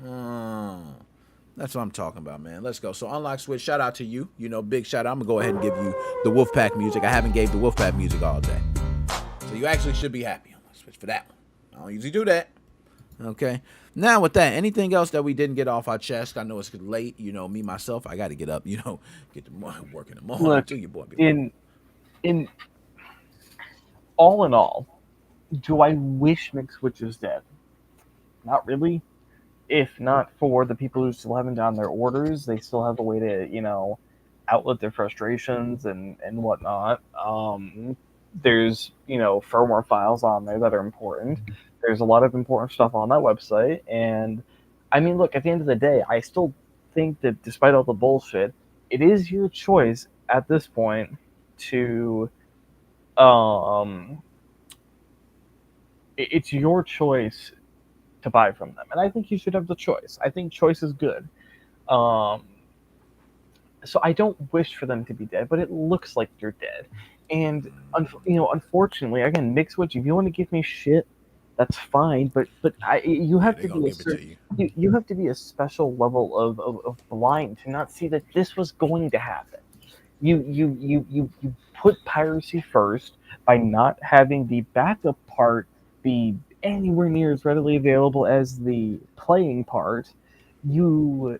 That's what I'm talking about, man. Let's go. So Unlock Switch, shout out to you. You know, big shout out. I'm gonna go ahead and give you the Wolfpack music. I haven't gave the Wolfpack music all day, so you actually should be happy. Unlock Switch for that one. I don't usually do that. Okay. Now with that, anything else that we didn't get off our chest? I know it's late. You know, me myself, I got to get up. You know, get to work in the morning. Look, to your boy. In all in all, do I wish MigSwitch is dead? Not really. If not for the people who still haven't done their orders, they still have a way to, you know, outlet their frustrations and whatnot. There's, you know, firmware files on there that are important. There's a lot of important stuff on that website. And, I mean, look, at the end of the day, I still think that despite all the bullshit, it is your choice at this point to it's your choice to buy from them, and I think you should have the choice. I think choice is good. So I don't wish for them to be dead, but it looks like they're dead. And you know, unfortunately, again, MigSwitch, if you want to give me shit, that's fine. But you have to be you have to be a special level of blind to not see that this was going to happen. You put piracy first by not having the backup part be anywhere near as readily available as the playing part. You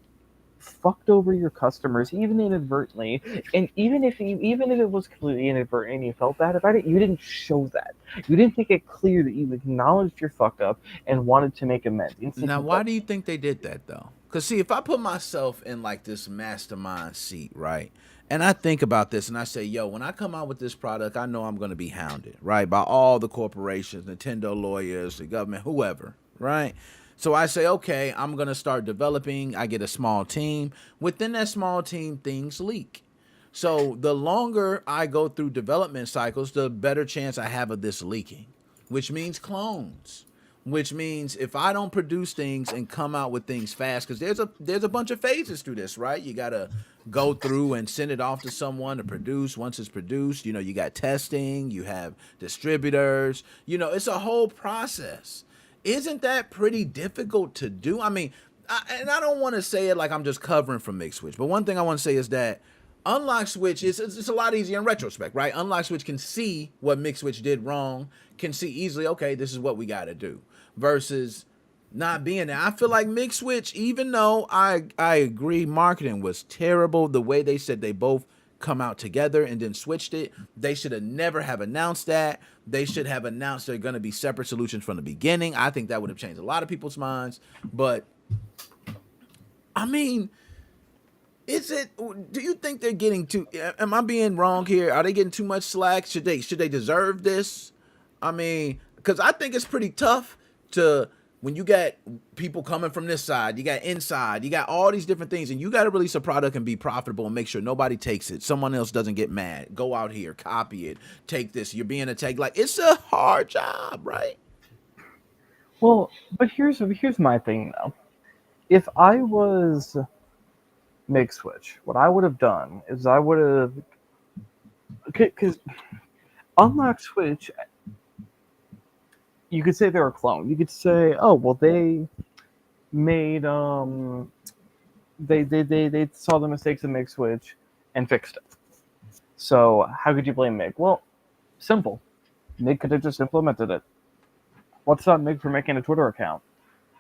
fucked over your customers, even inadvertently, and even if it was completely inadvertent and you felt bad about it, you didn't show that. You didn't make it clear that you acknowledged your fuck up and wanted to make amends. Now, why do you think they did that though? Because see, if I put myself in like this mastermind seat, right, and I think about this and I say, yo, when I come out with this product, I know I'm going to be hounded, right, by all the corporations, Nintendo lawyers, the government, whoever, right? So I say, okay, I'm going to start developing. I get a small team. Within that small team, things leak. So the longer I go through development cycles, the better chance I have of this leaking, which means clones. Which means if I don't produce things and come out with things fast, because there's a bunch of phases through this, right? You gotta go through and send it off to someone to produce. Once it's produced, you know, you got testing, you have distributors, you know, it's a whole process. Isn't that pretty difficult to do? I mean, I don't want to say it like I'm just covering for MigSwitch, but one thing I want to say is that Unlock Switch it's a lot easier in retrospect, right? Unlock Switch can see what MigSwitch did wrong, can see easily, okay, this is what we got to do, versus not being there. I feel like MigSwitch, even though I agree marketing was terrible, the way they said they both come out together and then switched it, they should have never have announced that. They should have announced they're going to be separate solutions from the beginning. I think that would have changed a lot of people's minds. But I mean, do you think they're getting too, am I being wrong here? Are they getting too much slack? Should they deserve this? I mean, because I think it's pretty tough to, when you got people coming from this side, you got inside, you got all these different things, and you got to release a product and be profitable and make sure nobody takes it. Someone else doesn't get mad. Go out here, copy it, take this. You're being attacked. Like, it's a hard job, right? Well, but here's my thing though. If I was MigSwitch, what I would have done is I would have, because Unlock Switch, you could say they're a clone. You could say, oh well, they made they saw the mistakes of MigSwitch and fixed it. So how could you blame Mig? Well, simple. Mig could have just implemented it. What's stopped Mig from making a Twitter account?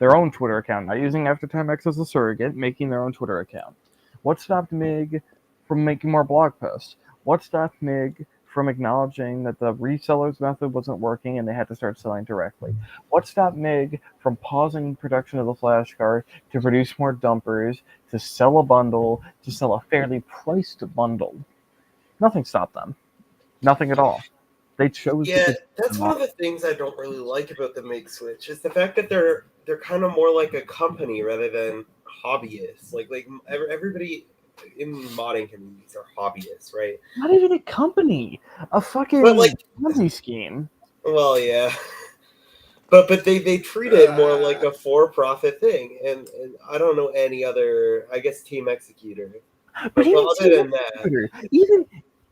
Their own Twitter account, not using AfterTimeX as a surrogate, making their own Twitter account. What stopped Mig from making more blog posts? What stopped Mig from acknowledging that the resellers method wasn't working and they had to start selling directly? What stopped Mig from pausing production of the flashcard to produce more dumpers, to sell a bundle, to sell a fairly priced bundle? Nothing stopped them. Nothing at all. They chose Yeah, to that's one of the things I don't really like about the Mig Switch is the fact that they're kind of more like a company rather than hobbyists. Like everybody in modding communities are hobbyists, right? not even a company, a fucking But like, Ponzi scheme. well, yeah, but they treat it more like a for-profit thing, and I don't know any other. I guess Team Executor. But even other than that, Executor, even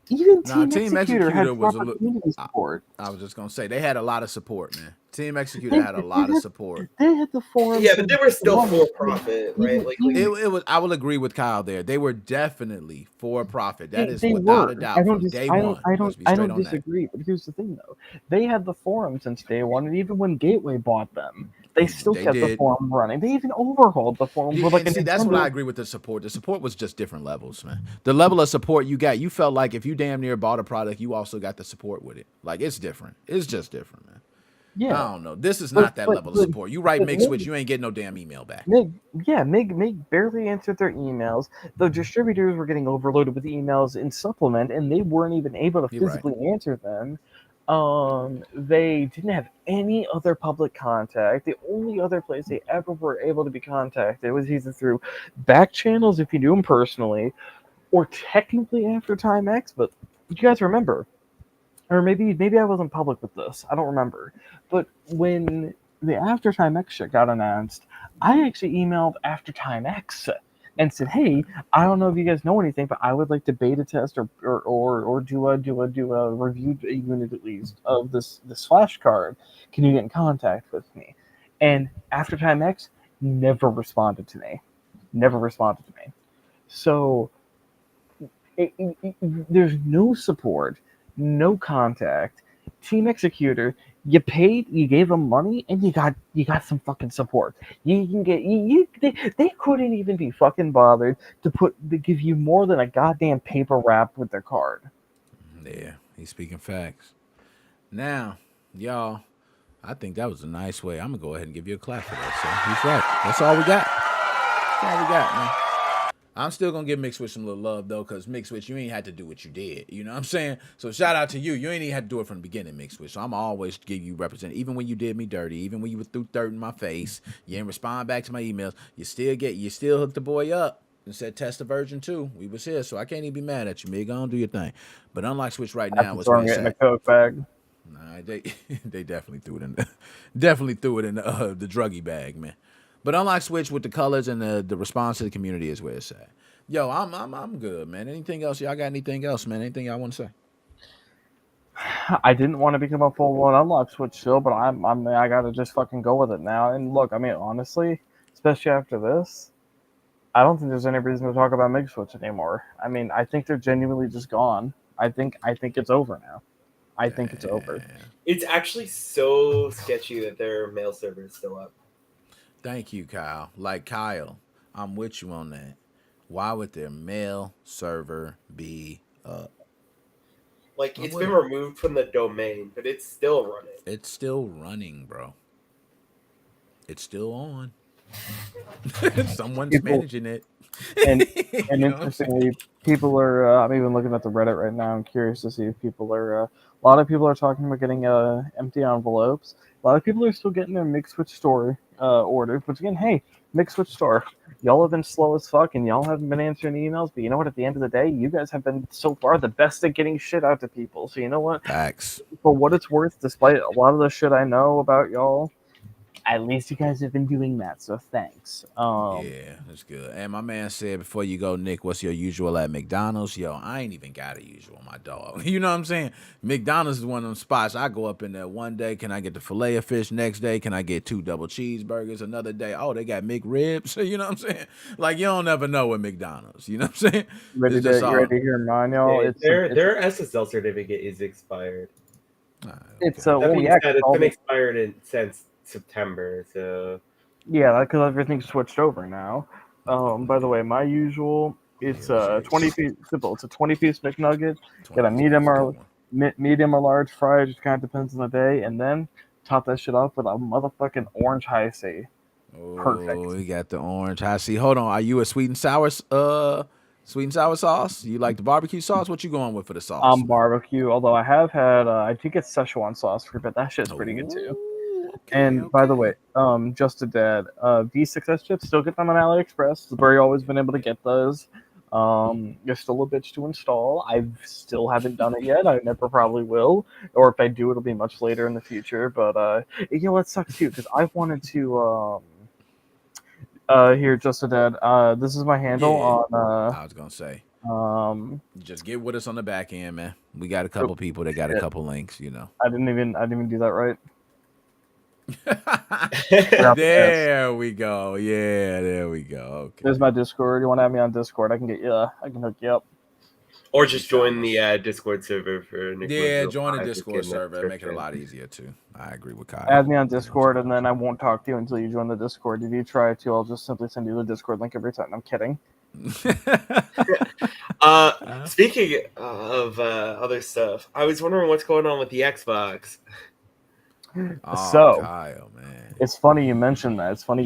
Nah, Team Team Executor had Executor was a proper little. community support. I was just gonna say they had a lot of support, man. Team Executor had a lot of support. They had the forums. yeah, but they were still and- for-profit, right? Like It was. I will agree with Kyle there. They were definitely for profit. That is they without were. a doubt from day one. Let's be I straight don't on that. disagree. But here's the thing, though: they had the forum since day one, and even when Gateway bought them, they still They kept the did. forum running. They even overhauled the forum with like And a see, that's when Nintendo. I agree with the support. The support was just different levels, man. The level of support you got, you felt like if you damn near bought a product, you also got the support with it. Like it's different. It's just different, man. Yeah, I don't know. This is not that level of support. You write but Mig Switch, you ain't getting no damn email back. Mig barely answered their emails. The distributors were getting overloaded with emails in supplement, and they weren't even able to You're physically answer them. They didn't have any other public contact. The only other place they ever were able to be contacted was either through back channels if you knew them personally, or technically after Time X. But you guys remember, or maybe I wasn't public with this. I don't remember. But when the After Time X shit got announced, I actually emailed After Time X and said, "Hey, I don't know if you guys know anything, but I would like to beta test or do a review unit at least of this flashcard. Can you get in contact with me?" And After Time X never responded to me. Never responded to me. So there's no support, no contact. Team Executor, you paid, you gave them money, and you got some fucking support. You can get they couldn't even be fucking bothered to give you more than a goddamn paper wrap with their card. Yeah, he's speaking facts. Now, y'all, I think that was a nice way. I'm gonna go ahead and give you a clap for that. So he's right. That's all we got. That's all we got, man. I'm still gonna give MigSwitch some little love though, cause MigSwitch, you ain't had to do what you did. You know what I'm saying? So shout out to you. You ain't even had to do it from the beginning, MigSwitch. So I'm always give you represent. Even when you did me dirty, even when you threw dirt in my face, you didn't respond back to my emails. You still hooked the boy up and said test the version 2. We was here, so I can't even be mad at you, Mig. Go on, do your thing. But unlike Switch right now, what's throwing it in a Coke bag. Nah, they definitely threw it in the the druggy bag, man. But unlike Switch with the colors and the response to the community is where it's at. Yo, I'm good, man. Anything else? Y'all got anything else, man? Anything y'all want to say? I didn't want to become a full-blown unlock Switch still, but I gotta just fucking go with it now. And look, I mean, honestly, especially after this, I don't think there's any reason to talk about MigSwitch anymore. I mean, I think they're genuinely just gone. I think it's over now. I think it's over. It's actually so sketchy that their mail server is still up. Thank you, Kyle. Like Kyle, I'm with you on that. Why would their mail server be up? Like, it's been removed from the domain, but it's still running. It's still running, bro. It's still on. Someone's managing it. And interestingly, people are. I'm even looking at the Reddit right now. I'm curious to see if people are. A lot of people are talking about getting empty envelopes. A lot of people are still getting their MigSwitch store ordered. Which again, hey, MigSwitch store, y'all have been slow as fuck, and y'all haven't been answering emails. But you know what? At the end of the day, you guys have been so far the best at getting shit out to people. So you know what? Facts. For what it's worth, despite a lot of the shit I know about y'all, at least you guys have been doing that, so thanks. Yeah, that's good. And my man said, before you go, Nick, what's your usual at McDonald's? Yo, I ain't even got a usual, my dog. You know what I'm saying? McDonald's is one of them spots. I go up in there one day. Can I get the filet of fish? Next day, can I get 2 double cheeseburgers? Another day, oh, they got McRibs. You know what I'm saying? Like, you don't ever know with McDonald's. You know what I'm saying? You ready to hear mine, y'all? Their SSL certificate is expired. It's it's been expired since September, so yeah, because everything's switched over now. By the way, my usual, it's 20 piece simple. It's a 20-piece McNugget. Got a medium or medium or large fry, just kind of depends on the day, and then top that shit off with a motherfucking orange high C. Perfect. Oh, you got the orange. I see. Hold on. Are you a sweet and sour sauce? You like the barbecue sauce? What you going with for the sauce? Barbecue. Although I have had, I do get Szechuan sauce for, but that shit's pretty good too. Ooh, And by the way, just a dad, V6S chips, still get them on AliExpress. Very always been able to get those. You're still a bitch to install. I still haven't done it yet. I never probably will. Or if I do, it'll be much later in the future. But it sucks too because I wanted to. Here, just a dad. This is my handle on. I was gonna say. Um, Just get with us on the back end, man. We got a couple people that got a couple links, I didn't even do that right. There we go. Yeah, there we go. Okay. There's my Discord. You want to have me on Discord? I can get you. I can hook you up. Or just join the Discord server for Nick. Yeah, join the Discord server. It'll make it a lot easier too. I agree with Kyle. Add me on Discord, and then I won't talk to you until you join the Discord. If you try to, I'll just simply send you the Discord link every time. I'm kidding. Speaking of other stuff, I was wondering what's going on with the Xbox. So, Kyle, man. it's funny you mentioned that. Let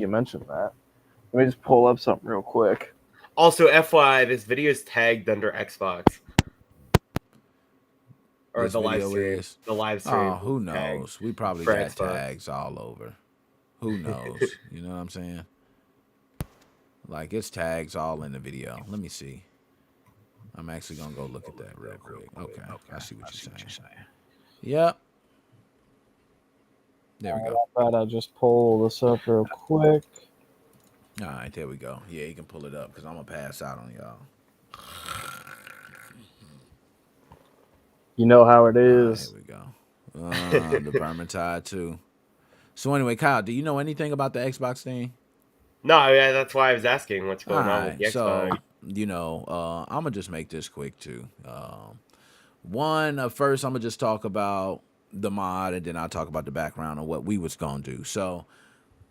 me just pull up something real quick. Also, FYI, this video is tagged under Xbox. Or This the live video stream. is? The live stream. Oh, who knows? tagged. We probably for got Xbox. tags all over. Who knows? You know what I'm saying? Like, it's tags all in the video. Let me see. I'm actually going to go look at that real quick. Okay. I see what you're saying. Yep. There we go. I'll just pull this up real quick. All right, there we go. Yeah, you can pull it up because I'm going to pass out on y'all. You know how it All right, is. here we go. The Vermintide too. So anyway, Kyle, do you know anything about the Xbox thing? No, yeah, that's why I was asking what's going on with the Xbox. So, I'm going to just make this quick too. First, I'm going to just talk about the mod, and then I'll talk about the background of what we was going to do. So,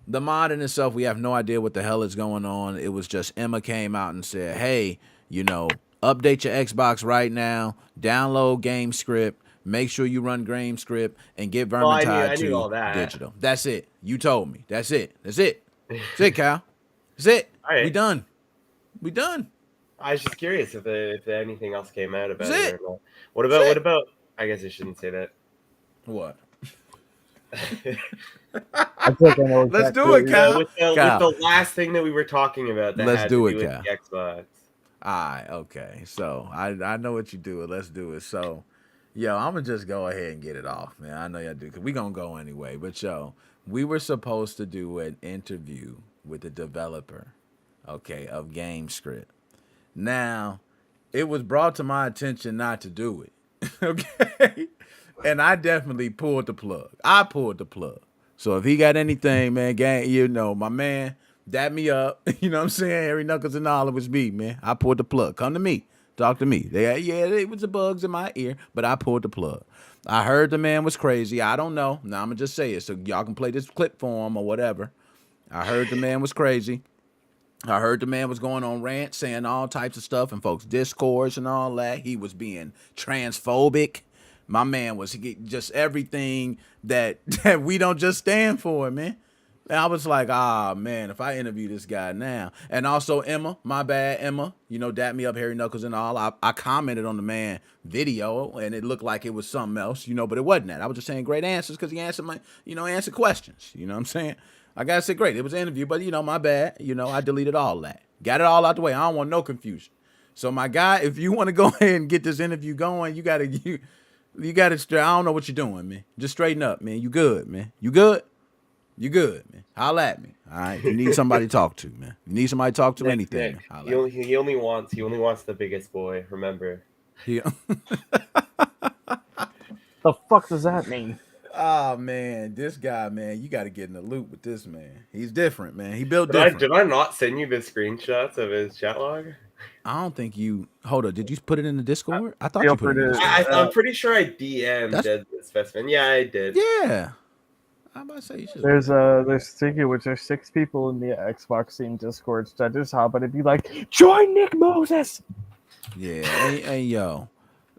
the mod in itself, we have no idea what the hell is going on. It was just Emma came out and said, hey, update your Xbox right now, download GameScript, make sure you run GameScript, and get Vermintide I knew all that. digital. That's it. You told me. That's it. That's it, Kyle. That's it. All right. We done. I was just curious if anything else came out about That's it or not. What about? I guess I shouldn't say that. What? I think I know Let's exactly do it, Kyle. With the last thing that we were talking about that Let's had do to it, do with Cal. the Xbox. All right, okay. So I know what you do. Let's do it. So, I'm gonna just go ahead and get it off, man. I know y'all do because we gonna go anyway. But we were supposed to do an interview with the developer, okay, of GameScript. Now, it was brought to my attention not to do it, okay, and I definitely pulled the plug. So if he got anything, man, my man. Dap me up, you know what I'm saying? Harry Knuckles and all, it was me, man. I pulled the plug. Come to me. Talk to me. It was the bugs in my ear, but I pulled the plug. I heard the man was crazy. I don't know. Now I'm going to just say it so y'all can play this clip for him or whatever. I heard the man was crazy. I heard the man was going on rants, saying all types of stuff in folks' discourse and all that. He was being transphobic. My man was just everything that we don't just stand for, man. And I was like, man, if I interview this guy now. And also Emma, my bad, Emma, dap me up, Harry Knuckles and all. I commented on the man video and it looked like it was something else, but it wasn't that. I was just saying great answers because he answered answered questions. You know what I'm saying? I got to say great. It was an interview, but my bad. I deleted all that. Got it all out the way. I don't want no confusion. So my guy, if you want to go ahead and get this interview going, you got to, I don't know what you're doing, man. Just straighten up, man. You good, man. You good? You good, man. Holla at me. All right. You need somebody to talk to, man. You need somebody to talk to, anything. Nick, he only wants the biggest boy, remember. Yeah. The fuck does that mean? Oh man, this guy, man, you gotta get in the loop with this man. He's different, man. He built different. Did I not send you the screenshots of his chat log? I don't think you hold up. Did you put it in the Discord? I thought you put it in the Discord. I'm pretty sure I DM'd the specimen. Yeah, I did. Yeah. I'm about to say you should. There's 6 people in the Xbox team Discord. So just hop on and be like, join Nick Moses. Yeah, hey, yo,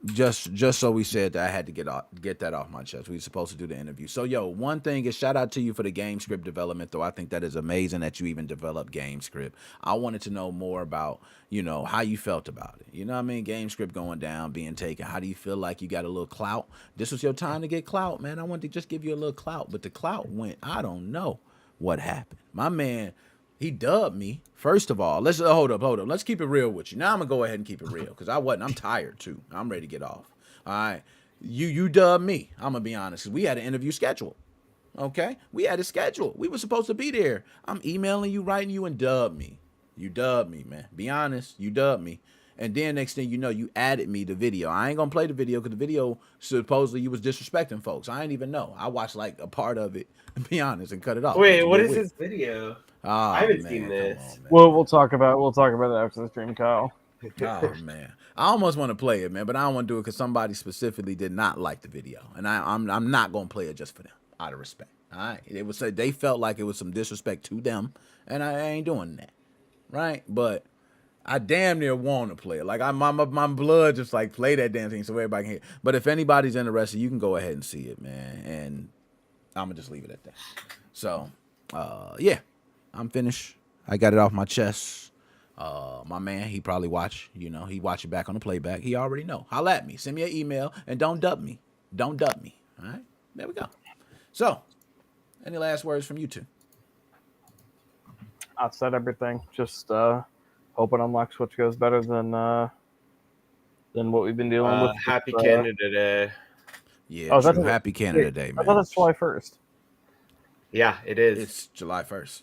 just so we said that I had to get that off my chest. We were supposed to do the interview. So yo, one thing is shout out to you for the game script development, though. I think that is amazing that you even developed game script. I wanted to know more about, how you felt about it. You know what I mean? Game script going down, being taken. How do you feel like you got a little clout? This was your time to get clout, man. I wanted to just give you a little clout, but the clout went, I don't know what happened. My man, he dubbed me. First of all, let's hold up. Let's keep it real with you. Now I'm gonna go ahead and keep it real because I'm tired too. I'm ready to get off. All right, you dubbed me. I'm gonna be honest. 'Cause we had an interview scheduled. Okay, we had a schedule. We were supposed to be there. I'm emailing you, writing you, and dub me. You dubbed me, man. Be honest. You dubbed me. And then next thing you know, you added me the video. I ain't gonna play the video because the video supposedly you was disrespecting folks. I ain't even know. I watched like a part of it. Be honest and cut it off. Wait, what is this video? Oh, I haven't seen this. On, Well, we'll talk about it after the stream, Kyle. Oh man, I almost want to play it, man, but I don't want to do it because somebody specifically did not like the video, and I'm not gonna play it just for them, out of respect. All right, it was they felt like it was some disrespect to them, and I ain't doing that, right? But I damn near want to play it. Like my blood just like play that damn thing so everybody can hear. But if anybody's interested, you can go ahead and see it, man, and I'm gonna just leave it at that. So, yeah. I'm finished. I got it off my chest. My man, he probably watch. He watch it back on the playback. He already know. Holla at me. Send me an email and don't dub me. Don't dub me. All right. There we go. So, any last words from you two? I've said everything. Just hoping Unlock Switch goes better than what we've been dealing with. Happy Canada Day. Yeah, true. Happy Canada Day, man. I thought it's July 1st. Yeah, it is. It's July 1st.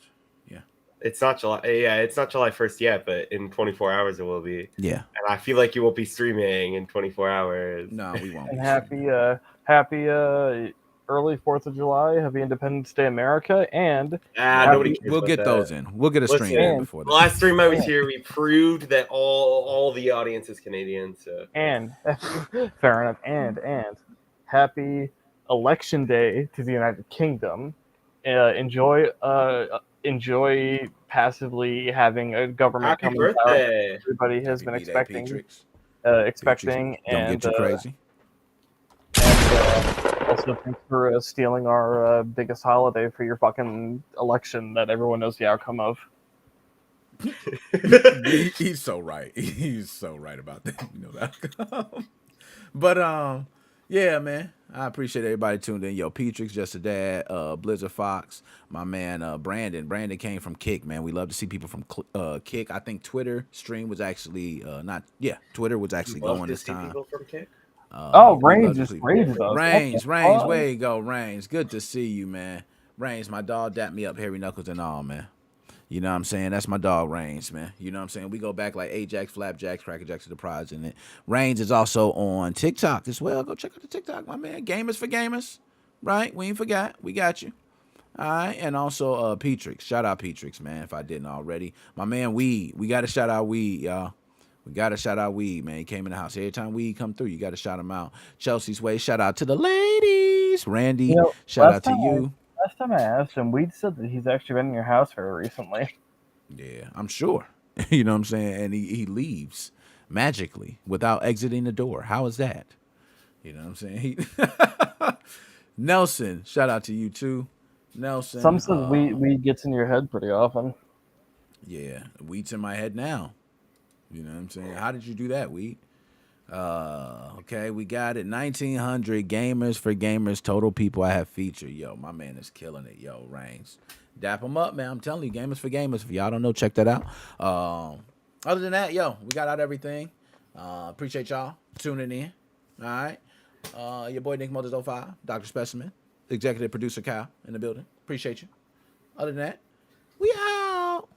Yeah. It's not July. Yeah, it's not July 1st yet, but in 24 hours it will be. Yeah. And I feel like you won't be streaming in 24 hours. No, we won't. And happy early 4th of July. Happy Independence Day, America, and nobody cares we'll about get that. those in. We'll get a stream in before the last stream I was here, we proved that all the audience is Canadian. So and fair enough. And happy Election Day to the United Kingdom. Enjoy passively having a government happy coming birthday. out. Everybody has been expecting, Don't and get you crazy. And also thanks for stealing our biggest holiday for your fucking election that everyone knows the outcome of. He's so right. He's so right about that. You know that. But yeah, man. I appreciate everybody tuned in. Yo, Petrix, Just a Dad, Blizzard Fox, my man Brandon. Brandon came from Kick, man. We love to see people from Kick. I think Twitter stream was actually Twitter was actually going this time. People from Kick? Reigns is Reigns. Reigns, way you go, Reigns. Good to see you, man. Reigns, my dog dapped me up, hairy knuckles and all, man. You know what I'm saying? That's my dog, Reigns, man. You know what I'm saying? We go back like Ajax, Flapjacks, Crackerjacks to the prize in it. Reigns is also on TikTok as well. Go check out the TikTok, my man. Gamers for Gamers, right? We ain't forgot. We got you. All right. And also Petrix. Shout out Petrix, man, if I didn't already. My man, Weed. We got to shout out Weed, y'all. We got to shout out Weed, man. He came in the house. Every time Weed come through, you got to shout him out. Chelsea's Way. Shout out to the ladies. Randy, shout out to you. Last time I asked him, Weed said that he's actually been in your house very recently. Yeah, I'm sure. You know what I'm saying? And he leaves magically without exiting the door. How is that? You know what I'm saying? Nelson, shout out to you too. Nelson. Some said Weed gets in your head pretty often. Yeah, Weed's in my head now. You know what I'm saying? How did you do that, Weed? Okay, we got it. 1900 Gamers for Gamers, total people I have featured. Yo, my man is killing it. Yo, Reigns. Dap him up, man. I'm telling you, Gamers for Gamers. If y'all don't know, check that out. Other than that, yo, we got out everything. Appreciate y'all tuning in. All right. Your boy Nick Motors 05, Dr. Specimen, executive producer Kyle in the building. Appreciate you. Other than that, we out.